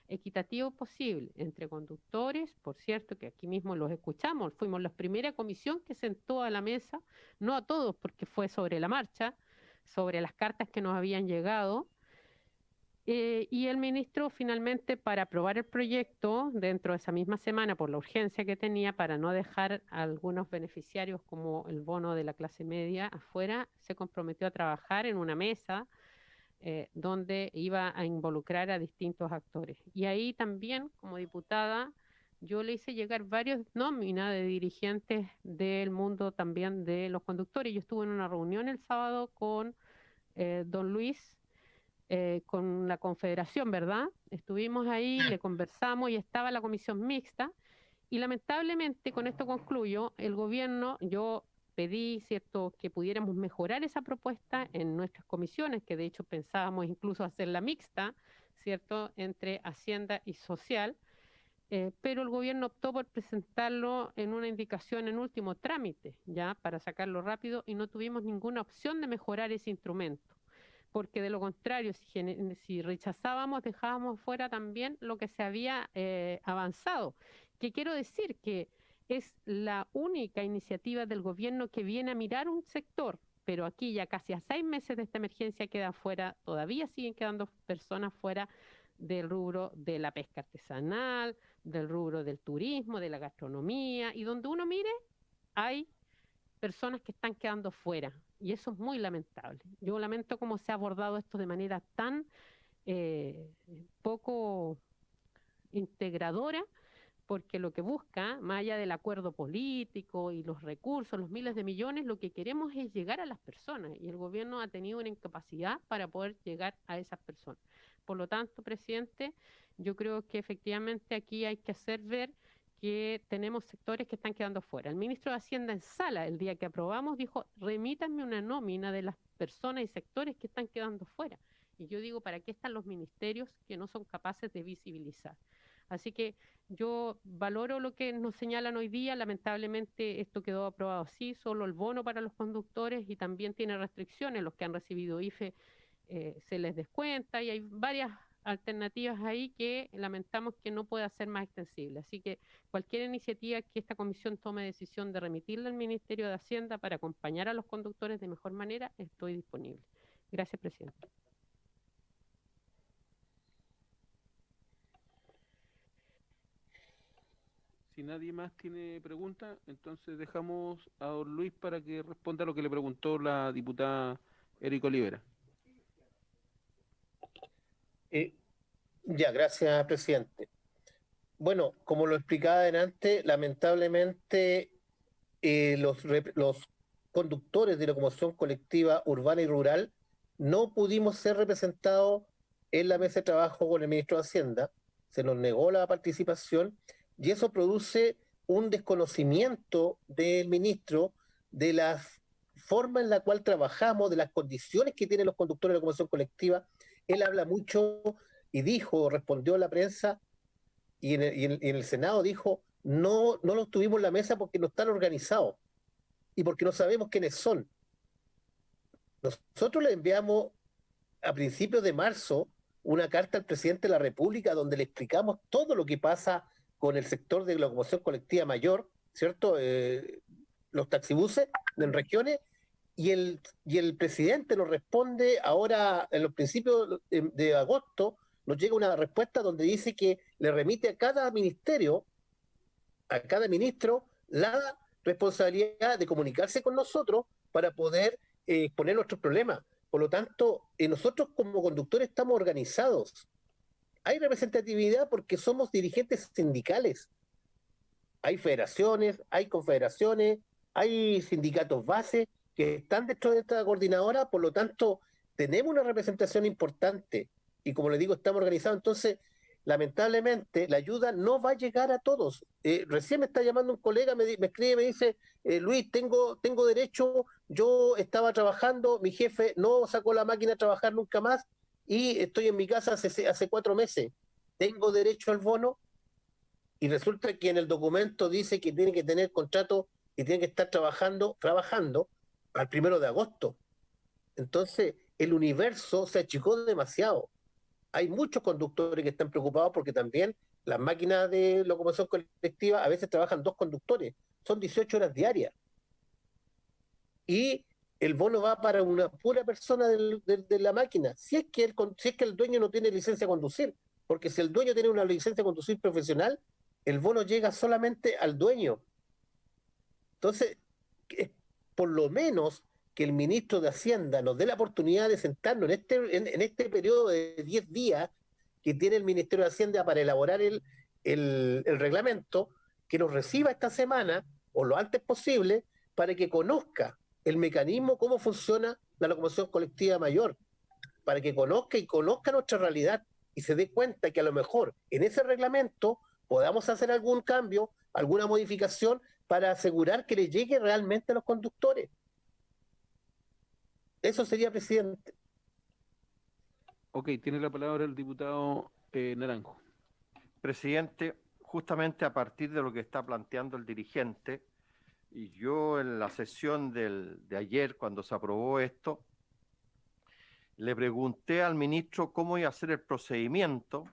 equitativo posible entre conductores, por cierto que aquí mismo los escuchamos, fuimos la primera comisión que sentó a la mesa, no a todos porque fue sobre la marcha, sobre las cartas que nos habían llegado, y el ministro finalmente, para aprobar el proyecto dentro de esa misma semana por la urgencia que tenía, para no dejar a algunos beneficiarios como el bono de la clase media afuera, se comprometió a trabajar en una mesa donde iba a involucrar a distintos actores. Y ahí también, como diputada, yo le hice llegar varias nóminas de dirigentes del mundo también de los conductores. Yo estuve en una reunión el sábado con don Luis, con la Confederación, ¿verdad? Estuvimos ahí, le conversamos y estaba la comisión mixta. Y lamentablemente, con esto concluyo, el gobierno, yo pedí, ¿cierto?, que pudiéramos mejorar esa propuesta en nuestras comisiones, que de hecho pensábamos incluso hacerla mixta, ¿cierto?, entre Hacienda y Social, pero el gobierno optó por presentarlo en una indicación en último trámite, ya, para sacarlo rápido, y no tuvimos ninguna opción de mejorar ese instrumento. porque de lo contrario, si rechazábamos, dejábamos fuera también lo que se había avanzado. ¿Qué quiero decir? Que es la única iniciativa del gobierno que viene a mirar un sector, pero aquí ya casi a 6 meses de esta emergencia quedan fuera, todavía siguen quedando personas fuera del rubro de la pesca artesanal, del rubro del turismo, de la gastronomía, y donde uno mire, hay personas que están quedando fuera, y eso es muy lamentable. Yo lamento cómo se ha abordado esto de manera tan poco integradora, porque lo que busca, más allá del acuerdo político y los recursos, los miles de millones, lo que queremos es llegar a las personas, y el gobierno ha tenido una incapacidad para poder llegar a esas personas. Por lo tanto, presidente, yo creo que efectivamente aquí hay que hacer ver que tenemos sectores que están quedando fuera. El ministro de Hacienda en sala, el día que aprobamos, dijo, remítanme una nómina de las personas y sectores que están quedando fuera. Y yo digo, ¿para qué están los ministerios que no son capaces de visibilizar? Así que yo valoro lo que nos señalan hoy día. Lamentablemente esto quedó aprobado así, solo el bono para los conductores, y también tiene restricciones. Los que han recibido IFE se les descuenta, y hay varias alternativas ahí que lamentamos que no pueda ser más extensible. Así que cualquier iniciativa que esta comisión tome decisión de remitirla al Ministerio de Hacienda para acompañar a los conductores de mejor manera, estoy disponible. Gracias, presidente. Si nadie más tiene preguntas, entonces dejamos a don Luis para que responda a lo que le preguntó la diputada Erika Olivera. Ya, gracias, presidente. Bueno, como lo explicaba adelante, lamentablemente los conductores de locomoción colectiva urbana y rural no pudimos ser representados en la mesa de trabajo con el ministro de Hacienda, se nos negó la participación, y eso produce un desconocimiento del ministro de la forma en la cual trabajamos, de las condiciones que tienen los conductores de locomoción colectiva. Él habla mucho y dijo, respondió a la prensa, y en el Senado dijo, no los tuvimos en la mesa porque no están organizados y porque no sabemos quiénes son. Nosotros le enviamos a principios de marzo una carta al presidente de la República donde le explicamos todo lo que pasa con el sector de locomoción colectiva mayor, ¿cierto? Los taxibuses en regiones, y el presidente nos responde ahora en los principios de agosto, nos llega una respuesta donde dice que le remite a cada ministerio, a cada ministro, la responsabilidad de comunicarse con nosotros para poder exponer nuestros problemas. Por lo tanto, nosotros como conductores estamos organizados. Hay representatividad porque somos dirigentes sindicales. Hay federaciones, hay confederaciones, hay sindicatos base que están dentro de esta coordinadora, por lo tanto, tenemos una representación importante. Y como le digo, estamos organizados. Entonces, lamentablemente, la ayuda no va a llegar a todos. Recién me está llamando un colega, me escribe, me dice, Luis, tengo derecho, yo estaba trabajando, mi jefe no sacó la máquina a trabajar nunca más, y estoy en mi casa hace 4 meses. ¿Tengo derecho al bono? Y resulta que en el documento dice que tiene que tener contrato y tiene que estar trabajando al 1 de agosto. Entonces, el universo se achicó demasiado. Hay muchos conductores que están preocupados porque también las máquinas de locomoción colectiva a veces trabajan 2 conductores. Son 18 horas diarias. Y el bono va para una pura persona de la máquina, si es que el dueño no tiene licencia de conducir, porque si el dueño tiene una licencia de conducir profesional, el bono llega solamente al dueño. Entonces, por lo menos que el ministro de Hacienda nos dé la oportunidad de sentarnos en este periodo de 10 días que tiene el Ministerio de Hacienda para elaborar el reglamento, que nos reciba esta semana, o lo antes posible, para que conozca el mecanismo, cómo funciona la locomoción colectiva mayor, para que conozca nuestra realidad y se dé cuenta que a lo mejor en ese reglamento podamos hacer algún cambio, alguna modificación para asegurar que le llegue realmente a los conductores. Eso sería, presidente. Ok, tiene la palabra el diputado Naranjo. Presidente, justamente a partir de lo que está planteando el dirigente, y yo en la sesión de ayer, cuando se aprobó esto, le pregunté al ministro cómo iba a ser el procedimiento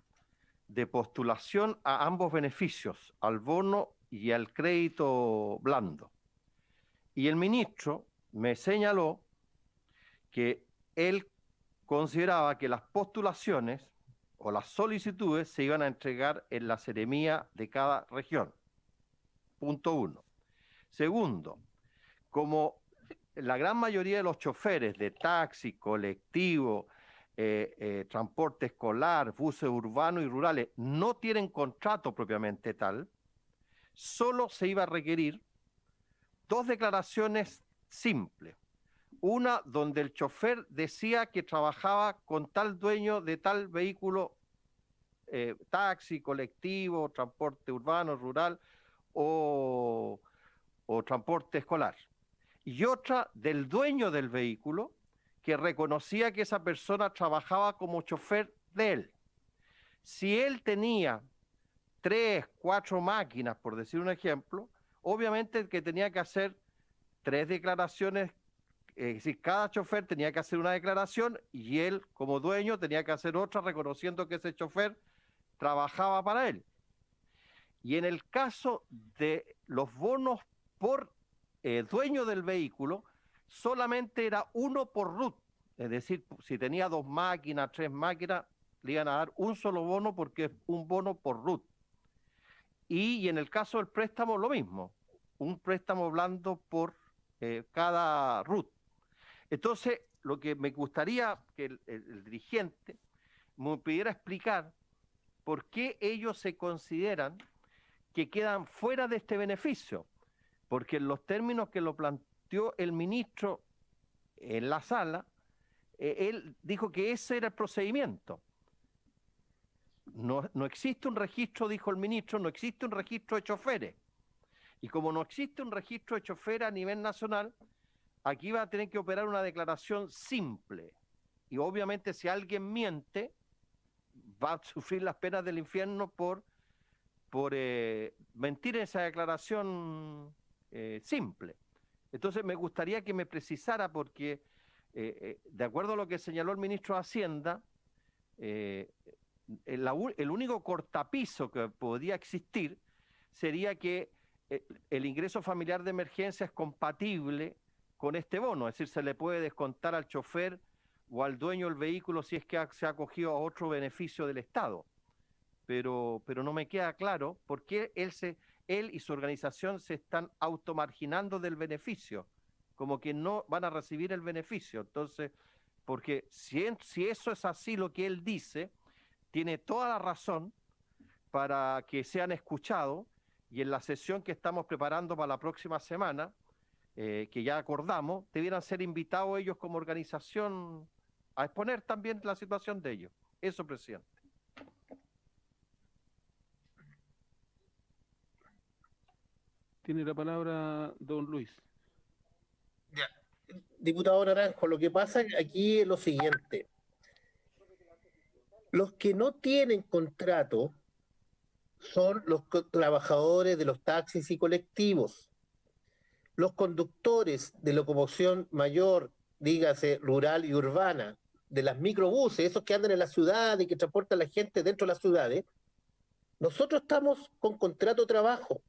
de postulación a ambos beneficios, al bono y al crédito blando. Y el ministro me señaló que él consideraba que las postulaciones o las solicitudes se iban a entregar en la seremía de cada región. Punto 1. Segundo, como la gran mayoría de los choferes de taxi, colectivo, transporte escolar, buses urbanos y rurales no tienen contrato propiamente tal, solo se iba a requerir 2 declaraciones simples. Una donde el chofer decía que trabajaba con tal dueño de tal vehículo, taxi, colectivo, transporte urbano, rural o transporte escolar. Y otra del dueño del vehículo que reconocía que esa persona trabajaba como chofer de él. Si él tenía 3, 4 máquinas, por decir un ejemplo, obviamente que tenía que hacer 3 declaraciones, es decir, cada chofer tenía que hacer una declaración y él como dueño tenía que hacer otra reconociendo que ese chofer trabajaba para él. Y en el caso de los bonos por dueño del vehículo, solamente era 1 por RUT. Es decir, si tenía 2 máquinas, 3 máquinas, le iban a dar un solo bono porque es un bono por RUT. Y en el caso del préstamo, lo mismo. Un préstamo blando por cada RUT. Entonces, lo que me gustaría que el dirigente me pudiera explicar por qué ellos se consideran que quedan fuera de este beneficio. Porque en los términos que lo planteó el ministro en la sala, él dijo que ese era el procedimiento. No existe un registro, dijo el ministro, no existe un registro de choferes. Y como no existe un registro de choferes a nivel nacional, aquí va a tener que operar una declaración simple. Y obviamente si alguien miente, va a sufrir las penas del infierno por mentir en esa declaración simple. Entonces me gustaría que me precisara porque, de acuerdo a lo que señaló el ministro de Hacienda, el único cortapiso que podría existir sería que el ingreso familiar de emergencia es compatible con este bono, es decir, se le puede descontar al chofer o al dueño del vehículo si es que se ha acogido a otro beneficio del Estado. Pero no me queda claro por qué él y su organización se están automarginando del beneficio, como que no van a recibir el beneficio. Entonces, porque si eso es así lo que él dice, tiene toda la razón para que sean escuchados y en la sesión que estamos preparando para la próxima semana, que ya acordamos, debieran ser invitados ellos como organización a exponer también la situación de ellos. Eso, presidente. Tiene la palabra don Luis. Ya. Diputado Naranjo, lo que pasa aquí es lo siguiente. Los que no tienen contrato son los trabajadores de los taxis y colectivos. Los conductores de locomoción mayor, dígase rural y urbana, de las microbuses, esos que andan en la ciudad y que transportan a la gente dentro de las ciudades, nosotros estamos con contrato de trabajo.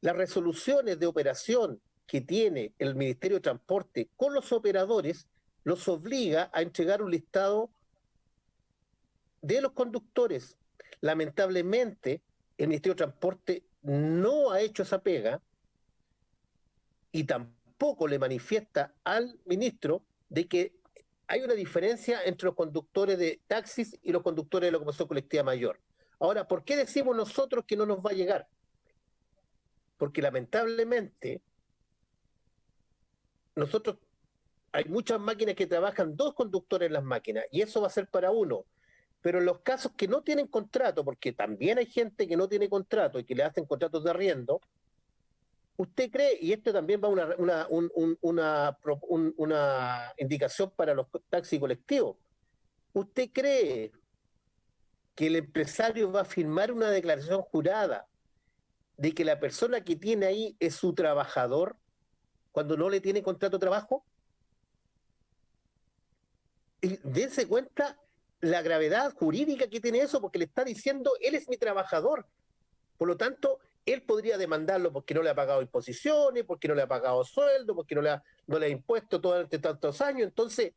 Las resoluciones de operación que tiene el Ministerio de Transporte con los operadores los obliga a entregar un listado de los conductores. Lamentablemente, el Ministerio de Transporte no ha hecho esa pega y tampoco le manifiesta al ministro de que hay una diferencia entre los conductores de taxis y los conductores de locomoción colectiva mayor. Ahora, ¿por qué decimos nosotros que no nos va a llegar? Porque lamentablemente nosotros hay muchas máquinas que trabajan 2 conductores en las máquinas y eso va a ser para 1. Pero en los casos que no tienen contrato, porque también hay gente que no tiene contrato y que le hacen contratos de arriendo, ¿usted cree, y esto también va una indicación para los taxis colectivos, ¿usted cree que el empresario va a firmar una declaración jurada de que la persona que tiene ahí es su trabajador cuando no le tiene contrato de trabajo? dense cuenta la gravedad jurídica que tiene eso, porque le está diciendo, él es mi trabajador. Por lo tanto, él podría demandarlo porque no le ha pagado imposiciones, porque no le ha pagado sueldo, porque no le ha impuesto durante tantos años. Entonces,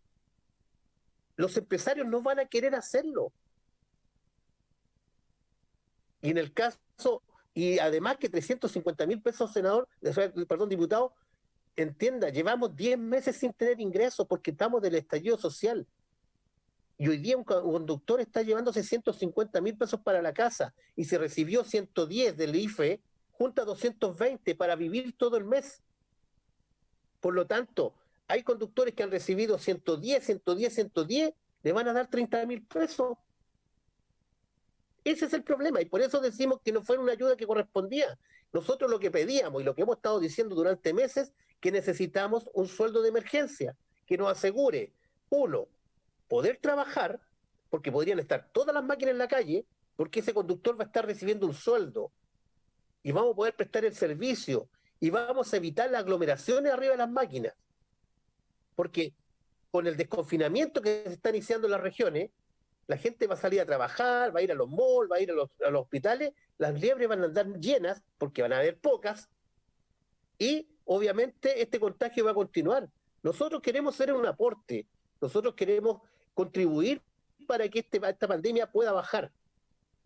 los empresarios no van a querer hacerlo. Y en el caso, y además que 350.000 pesos, diputado, entienda, llevamos 10 meses sin tener ingresos porque estamos del estallido social. Y hoy día un conductor está llevándose 150.000 pesos para la casa y se recibió 110 del IFE, junta 220 para vivir todo el mes. Por lo tanto, hay conductores que han recibido 110, le van a dar 30.000 pesos. Ese es el problema y por eso decimos que no fue una ayuda que correspondía. Nosotros lo que pedíamos y lo que hemos estado diciendo durante meses, que necesitamos un sueldo de emergencia que nos asegure, uno, poder trabajar, porque podrían estar todas las máquinas en la calle, porque ese conductor va a estar recibiendo un sueldo y vamos a poder prestar el servicio y vamos a evitar las aglomeraciones arriba de las máquinas. Porque con el desconfinamiento que se está iniciando en las regiones, la gente va a salir a trabajar, va a ir a los malls, va a ir a los hospitales, las liebres van a andar llenas porque van a haber pocas y obviamente este contagio va a continuar. Nosotros queremos ser un aporte, nosotros queremos contribuir para que esta pandemia pueda bajar,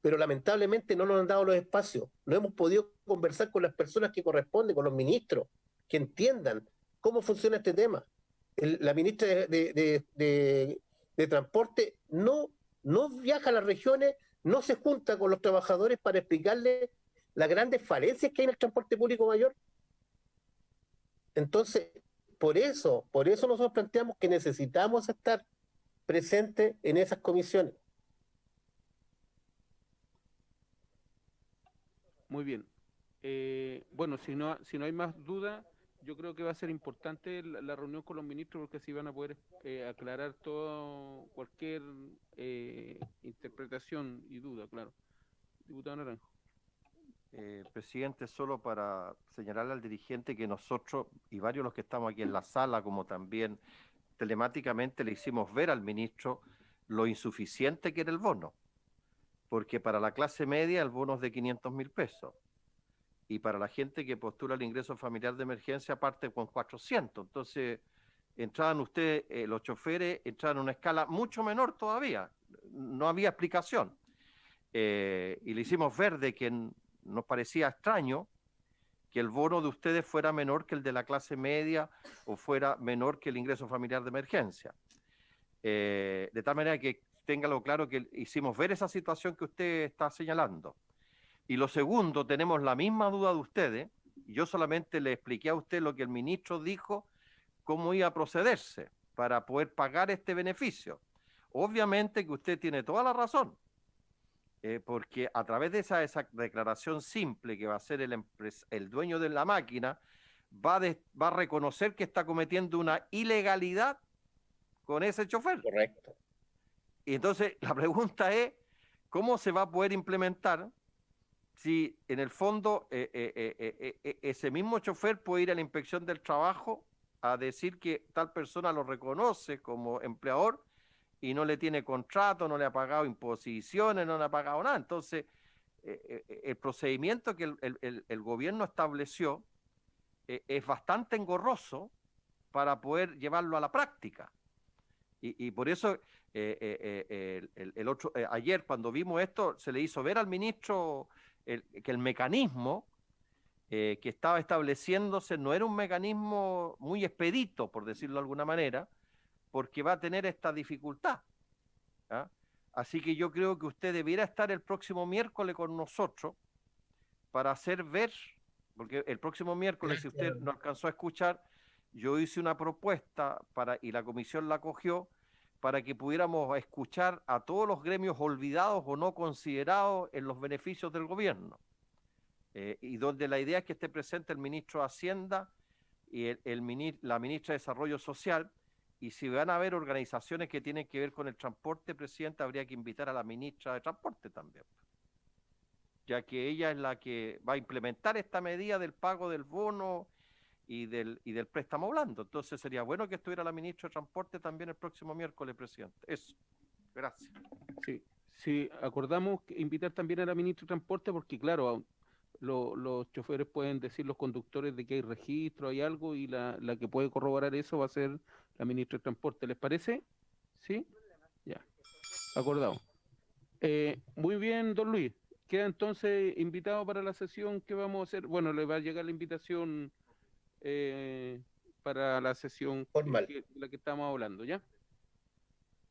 pero lamentablemente no nos han dado los espacios, no hemos podido conversar con las personas que corresponden, con los ministros, que entiendan cómo funciona este tema. La ministra de Transporte no viaja a las regiones, no se junta con los trabajadores para explicarles las grandes falencias que hay en el transporte público mayor. Entonces, por eso nosotros planteamos que necesitamos estar presentes en esas comisiones. Muy bien. Bueno, si no hay más duda, yo creo que va a ser importante la reunión con los ministros porque así van a poder aclarar cualquier interpretación y duda, claro. Diputado Naranjo. Presidente, solo para señalarle al dirigente que nosotros y varios de los que estamos aquí en la sala, como también telemáticamente, le hicimos ver al ministro lo insuficiente que era el bono, porque para la clase media el bono es de 500.000 pesos y para la gente que postula el ingreso familiar de emergencia parte con 400. Entonces, entraban ustedes, los choferes, entraban en una escala mucho menor todavía, no había explicación. Y le hicimos ver de que nos parecía extraño que el bono de ustedes fuera menor que el de la clase media o fuera menor que el ingreso familiar de emergencia. De tal manera que téngalo claro que hicimos ver esa situación que usted está señalando. Y lo segundo, tenemos la misma duda de ustedes. Yo solamente le expliqué a usted lo que el ministro dijo, cómo iba a procederse para poder pagar este beneficio. Obviamente que usted tiene toda la razón. Porque a través de esa declaración simple que va a hacer el dueño de la máquina, va a reconocer que está cometiendo una ilegalidad con ese chofer. Correcto. Y entonces la pregunta es, ¿cómo se va a poder implementar si en el fondo ese mismo chofer puede ir a la inspección del trabajo a decir que tal persona lo reconoce como empleador y no le tiene contrato, no le ha pagado imposiciones, no le ha pagado nada? Entonces, el procedimiento que el gobierno estableció es bastante engorroso para poder llevarlo a la práctica. Y por eso, ayer cuando vimos esto, se le hizo ver al ministro que el mecanismo que estaba estableciéndose no era un mecanismo muy expedito, por decirlo de alguna manera, porque va a tener esta dificultad. ¿Ah? Así que yo creo que usted debiera estar el próximo miércoles con nosotros para hacer ver, porque el próximo miércoles, si usted no alcanzó a escuchar, yo hice una propuesta y la comisión la acogió para que pudiéramos escuchar a todos los gremios olvidados o no considerados en los beneficios del gobierno. Y donde la idea es que esté presente el ministro de Hacienda y la ministra de Desarrollo Social. Y si van a haber organizaciones que tienen que ver con el transporte, presidente, habría que invitar a la ministra de Transporte también, ya que ella es la que va a implementar esta medida del pago del bono y del préstamo blando. Entonces sería bueno que estuviera la ministra de Transporte también el próximo miércoles, presidente. Eso. Gracias. Sí, acordamos invitar también a la ministra de Transporte porque, claro, los choferes pueden decir, los conductores, de que hay registro, hay algo, y la que puede corroborar eso va a ser la ministra de Transporte. ¿Les parece? ¿Sí? Ya. Acordado. Muy bien, don Luis. Queda entonces invitado para la sesión que vamos a hacer. Bueno, le va a llegar la invitación para la sesión formal, de la que estamos hablando, ¿ya?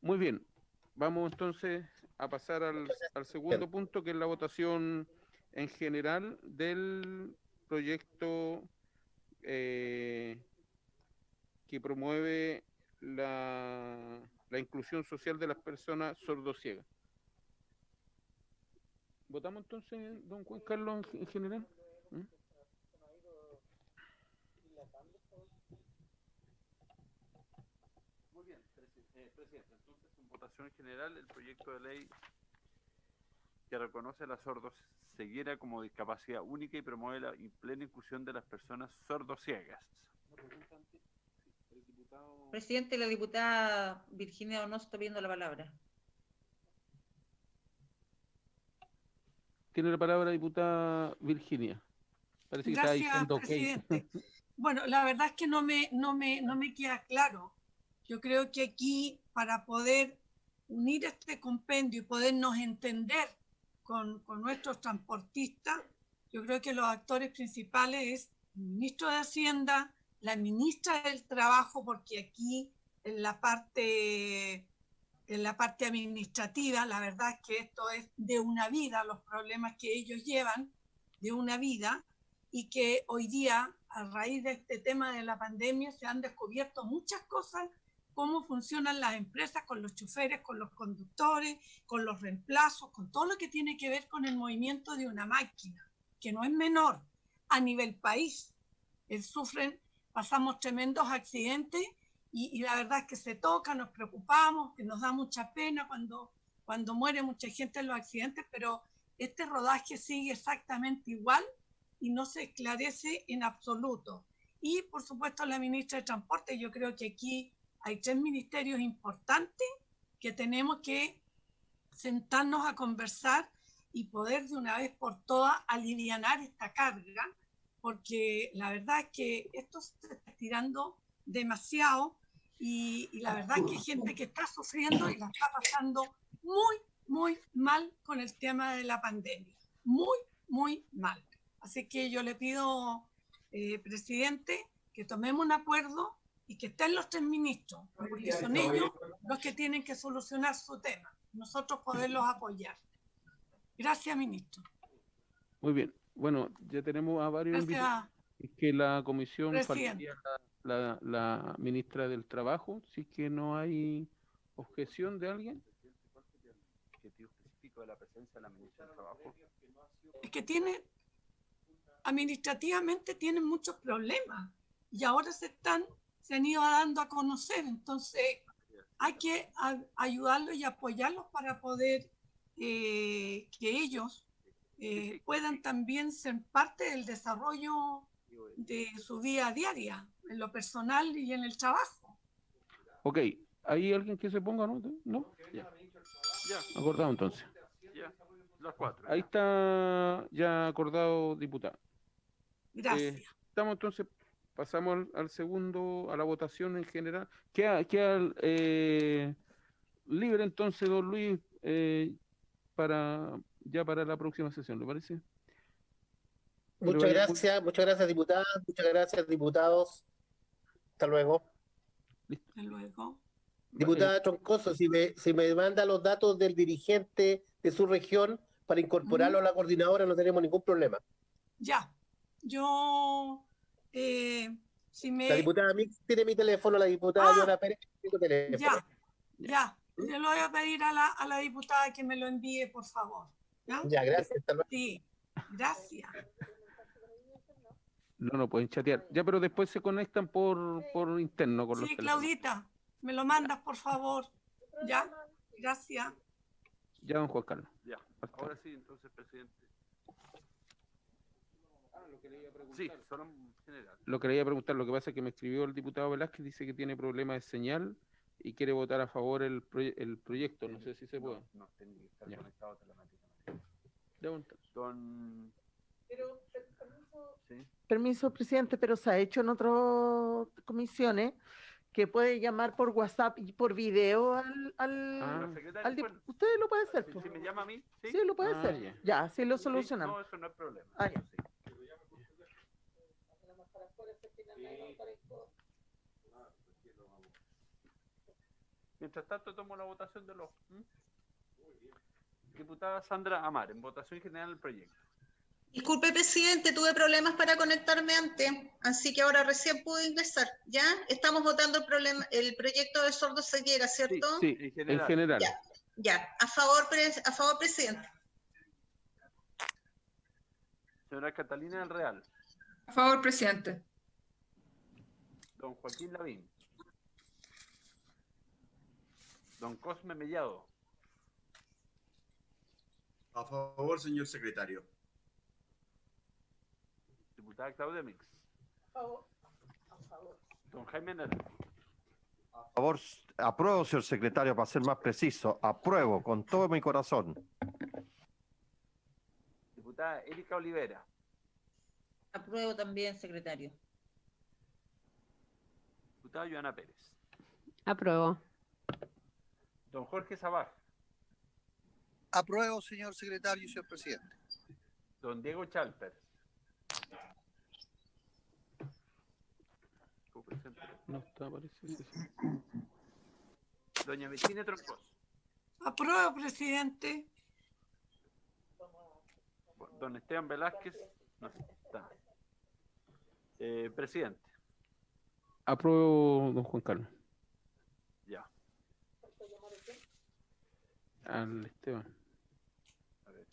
Muy bien. Vamos entonces a pasar al segundo punto, que es la votación en general del proyecto que promueve la inclusión social de las personas sordociegas. ¿Votamos entonces, don Juan Carlos, en general? Muy bien, presidente. Entonces, en votación general, el proyecto de ley que reconoce a la sordoceguera como discapacidad única y promueve la plena inclusión de las personas sordociegas. Presidente, la diputada Virginia Donoso está pidiendo la palabra. Tiene la palabra diputada Virginia. Parece que está diciendo presidente. Bueno, la verdad es que no me queda claro. Yo creo que aquí, para poder unir este compendio y podernos entender con nuestros transportistas, yo creo que los actores principales es el ministro de Hacienda, la ministra del Trabajo, porque aquí en la parte administrativa, la verdad es que esto es de una vida, los problemas que ellos llevan de una vida, y que hoy día, a raíz de este tema de la pandemia, se han descubierto muchas cosas, cómo funcionan las empresas con los choferes, con los conductores, con los reemplazos, con todo lo que tiene que ver con el movimiento de una máquina, que no es menor a nivel país. Pasamos tremendos accidentes y la verdad es que se toca, nos preocupamos, que nos da mucha pena cuando muere mucha gente en los accidentes, pero este rodaje sigue exactamente igual y no se esclarece en absoluto. Y por supuesto la ministra de Transporte, yo creo que aquí hay 3 ministerios importantes que tenemos que sentarnos a conversar y poder de una vez por todas alivianar esta carga, porque la verdad es que esto se está estirando demasiado y la verdad es que hay gente que está sufriendo y la está pasando muy, muy mal con el tema de la pandemia. Muy, muy mal. Así que yo le pido, presidente, que tomemos un acuerdo y que estén los 3 ministros, porque son ellos los que tienen que solucionar su tema, nosotros poderlos apoyar. Gracias, ministro. Muy bien. Bueno, ya tenemos a varios invitados. Es que la comisión faltaría la ministra del Trabajo, si es que no hay objeción de alguien. ¿Cuál sería el objetivo específico de la presencia de la ministra del Trabajo? Es que administrativamente tienen muchos problemas y ahora se han ido dando a conocer, entonces hay que ayudarlos y apoyarlos para poder que ellos puedan también ser parte del desarrollo de su vida diaria, en lo personal y en el trabajo. Ok, ¿hay alguien que se ponga, no? ¿No? Ya. Acordado entonces. Ya, las 4. Ahí está ya acordado, diputada. Gracias. Estamos entonces, pasamos al segundo, a la votación en general. Queda libre entonces, don Luis, para la próxima sesión, ¿le parece? Muchas gracias, diputadas, muchas gracias, diputados. Hasta luego. Hasta luego. Diputada Troncoso, si me manda los datos del dirigente de su región para incorporarlo a la coordinadora, no tenemos ningún problema. Ya. Yo, La diputada Mix tiene mi teléfono, la diputada Joana Pérez tiene mi teléfono. Ya. Yo le voy a pedir a la diputada que me lo envíe, por favor. Ya, gracias. Hasta luego. Sí, gracias. No pueden chatear. Ya, pero después se conectan por interno con los teléfonos. Claudita, me lo mandas, por favor. Ya, gracias. Ya, don Juan Carlos. Ya, ahora sí, entonces, presidente. lo que le iba a preguntar. Sí, solo en general. Lo que le iba a preguntar, lo que pasa es que me escribió el diputado Velázquez, dice que tiene problemas de señal y quiere votar a favor el proyecto. No sé si se puede. No, tiene que estar Ya. conectado telemáticamente. Don... Pero, permiso, Sí. permiso, presidente, pero se ha hecho en otras comisiones que puede llamar por WhatsApp y por video La secretaria, bueno, usted lo puede hacer. si me llama a mí, sí. Sí, lo puede hacer. ya. Ya, sí lo Sí, solucionamos. no, eso no es problema. Ah, ya. Sí. Mientras tanto, tomo la votación de los... Diputada Sandra Amar, en votación general del proyecto. Disculpe, presidente, tuve problemas para conectarme antes, así que ahora recién pude ingresar. ¿Ya? Estamos votando el proyecto de sordoceguera, ¿cierto? Sí, en general. Ya. A favor, presidente. Señora Catalina del Real. A favor, presidente. Don Joaquín Lavín. Don Cosme Mellado. A favor, señor secretario. Diputada Claudia Mix. A favor. Don Jaime Nera. A favor, apruebo, señor secretario, para ser más preciso. Apruebo con todo mi corazón. Diputada Erika Olivera. Apruebo también, secretario. Diputada Joana Pérez. Apruebo. Don Jorge Sabaj. Apruebo, señor secretario y señor presidente. Don Diego Chalper. No está, parece. Sí. Doña Virginia Troncoso. Apruebo, presidente. Don Esteban Velázquez. No está. Presidente. Apruebo, don Juan Carlos. Ya. Al Esteban. A ver.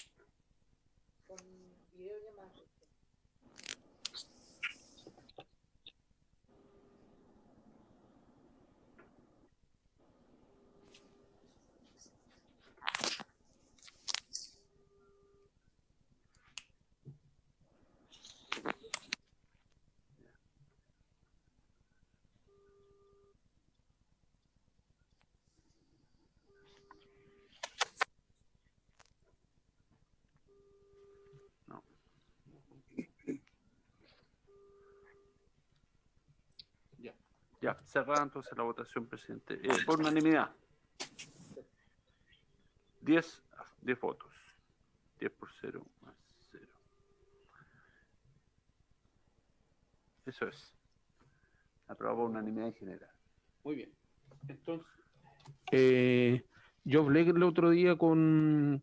No. Ya, cerrada entonces la votación, presidente. Por unanimidad. 10 votos. 10 por 0 más 0. Eso es. Aprobado por unanimidad en general. Muy bien. Entonces, yo hablé el otro día con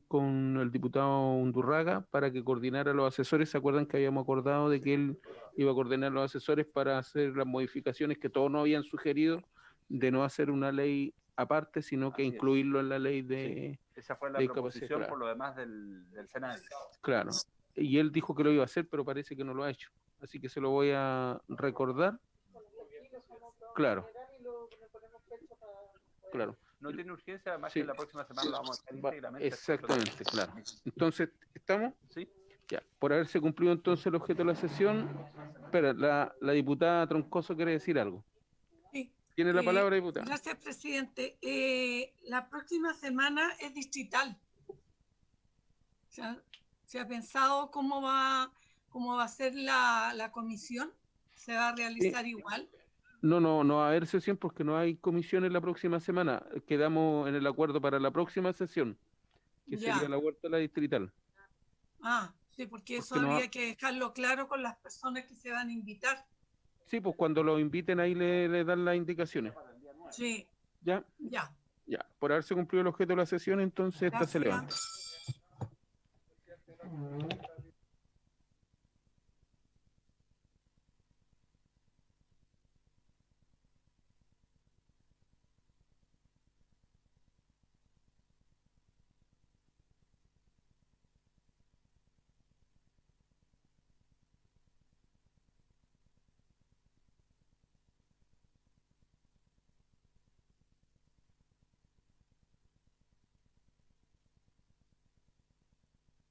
el diputado Undurraga para que coordinara los asesores. ¿Se acuerdan que habíamos acordado de que él iba a coordinar los asesores para hacer las modificaciones que todos nos habían sugerido de no hacer una ley aparte, sino que incluirlo en la ley de... Sí, esa fue la de proposición, discapacidad, por lo demás del Senado. claro. Y él dijo que lo iba a hacer, pero parece que no lo ha hecho. Así que se lo voy a recordar. Claro. Claro. No tiene urgencia, además Sí. que la próxima semana lo vamos a hacer íntegramente. Exactamente, claro. Entonces, ¿estamos? Sí. Ya. Por haberse cumplido entonces el objeto de la sesión, espera, la diputada Troncoso quiere decir algo. Sí. Tiene la palabra, diputada. Gracias, presidente. La próxima semana es distrital. ¿Se ha pensado cómo va a ser la comisión? ¿Se va a realizar igual? No va a haber sesión porque no hay comisión en la próxima semana. Quedamos en el acuerdo para la próxima sesión, que Ya. sería la vuelta a la distrital. Ah, sí, porque eso Porque no ha- habría que dejarlo claro con las personas que se van a invitar. Sí, pues cuando lo inviten ahí le dan las indicaciones. Sí, ¿Ya? ya. Ya. Por haberse cumplido el objeto de la sesión, entonces esta se Gracias. levanta.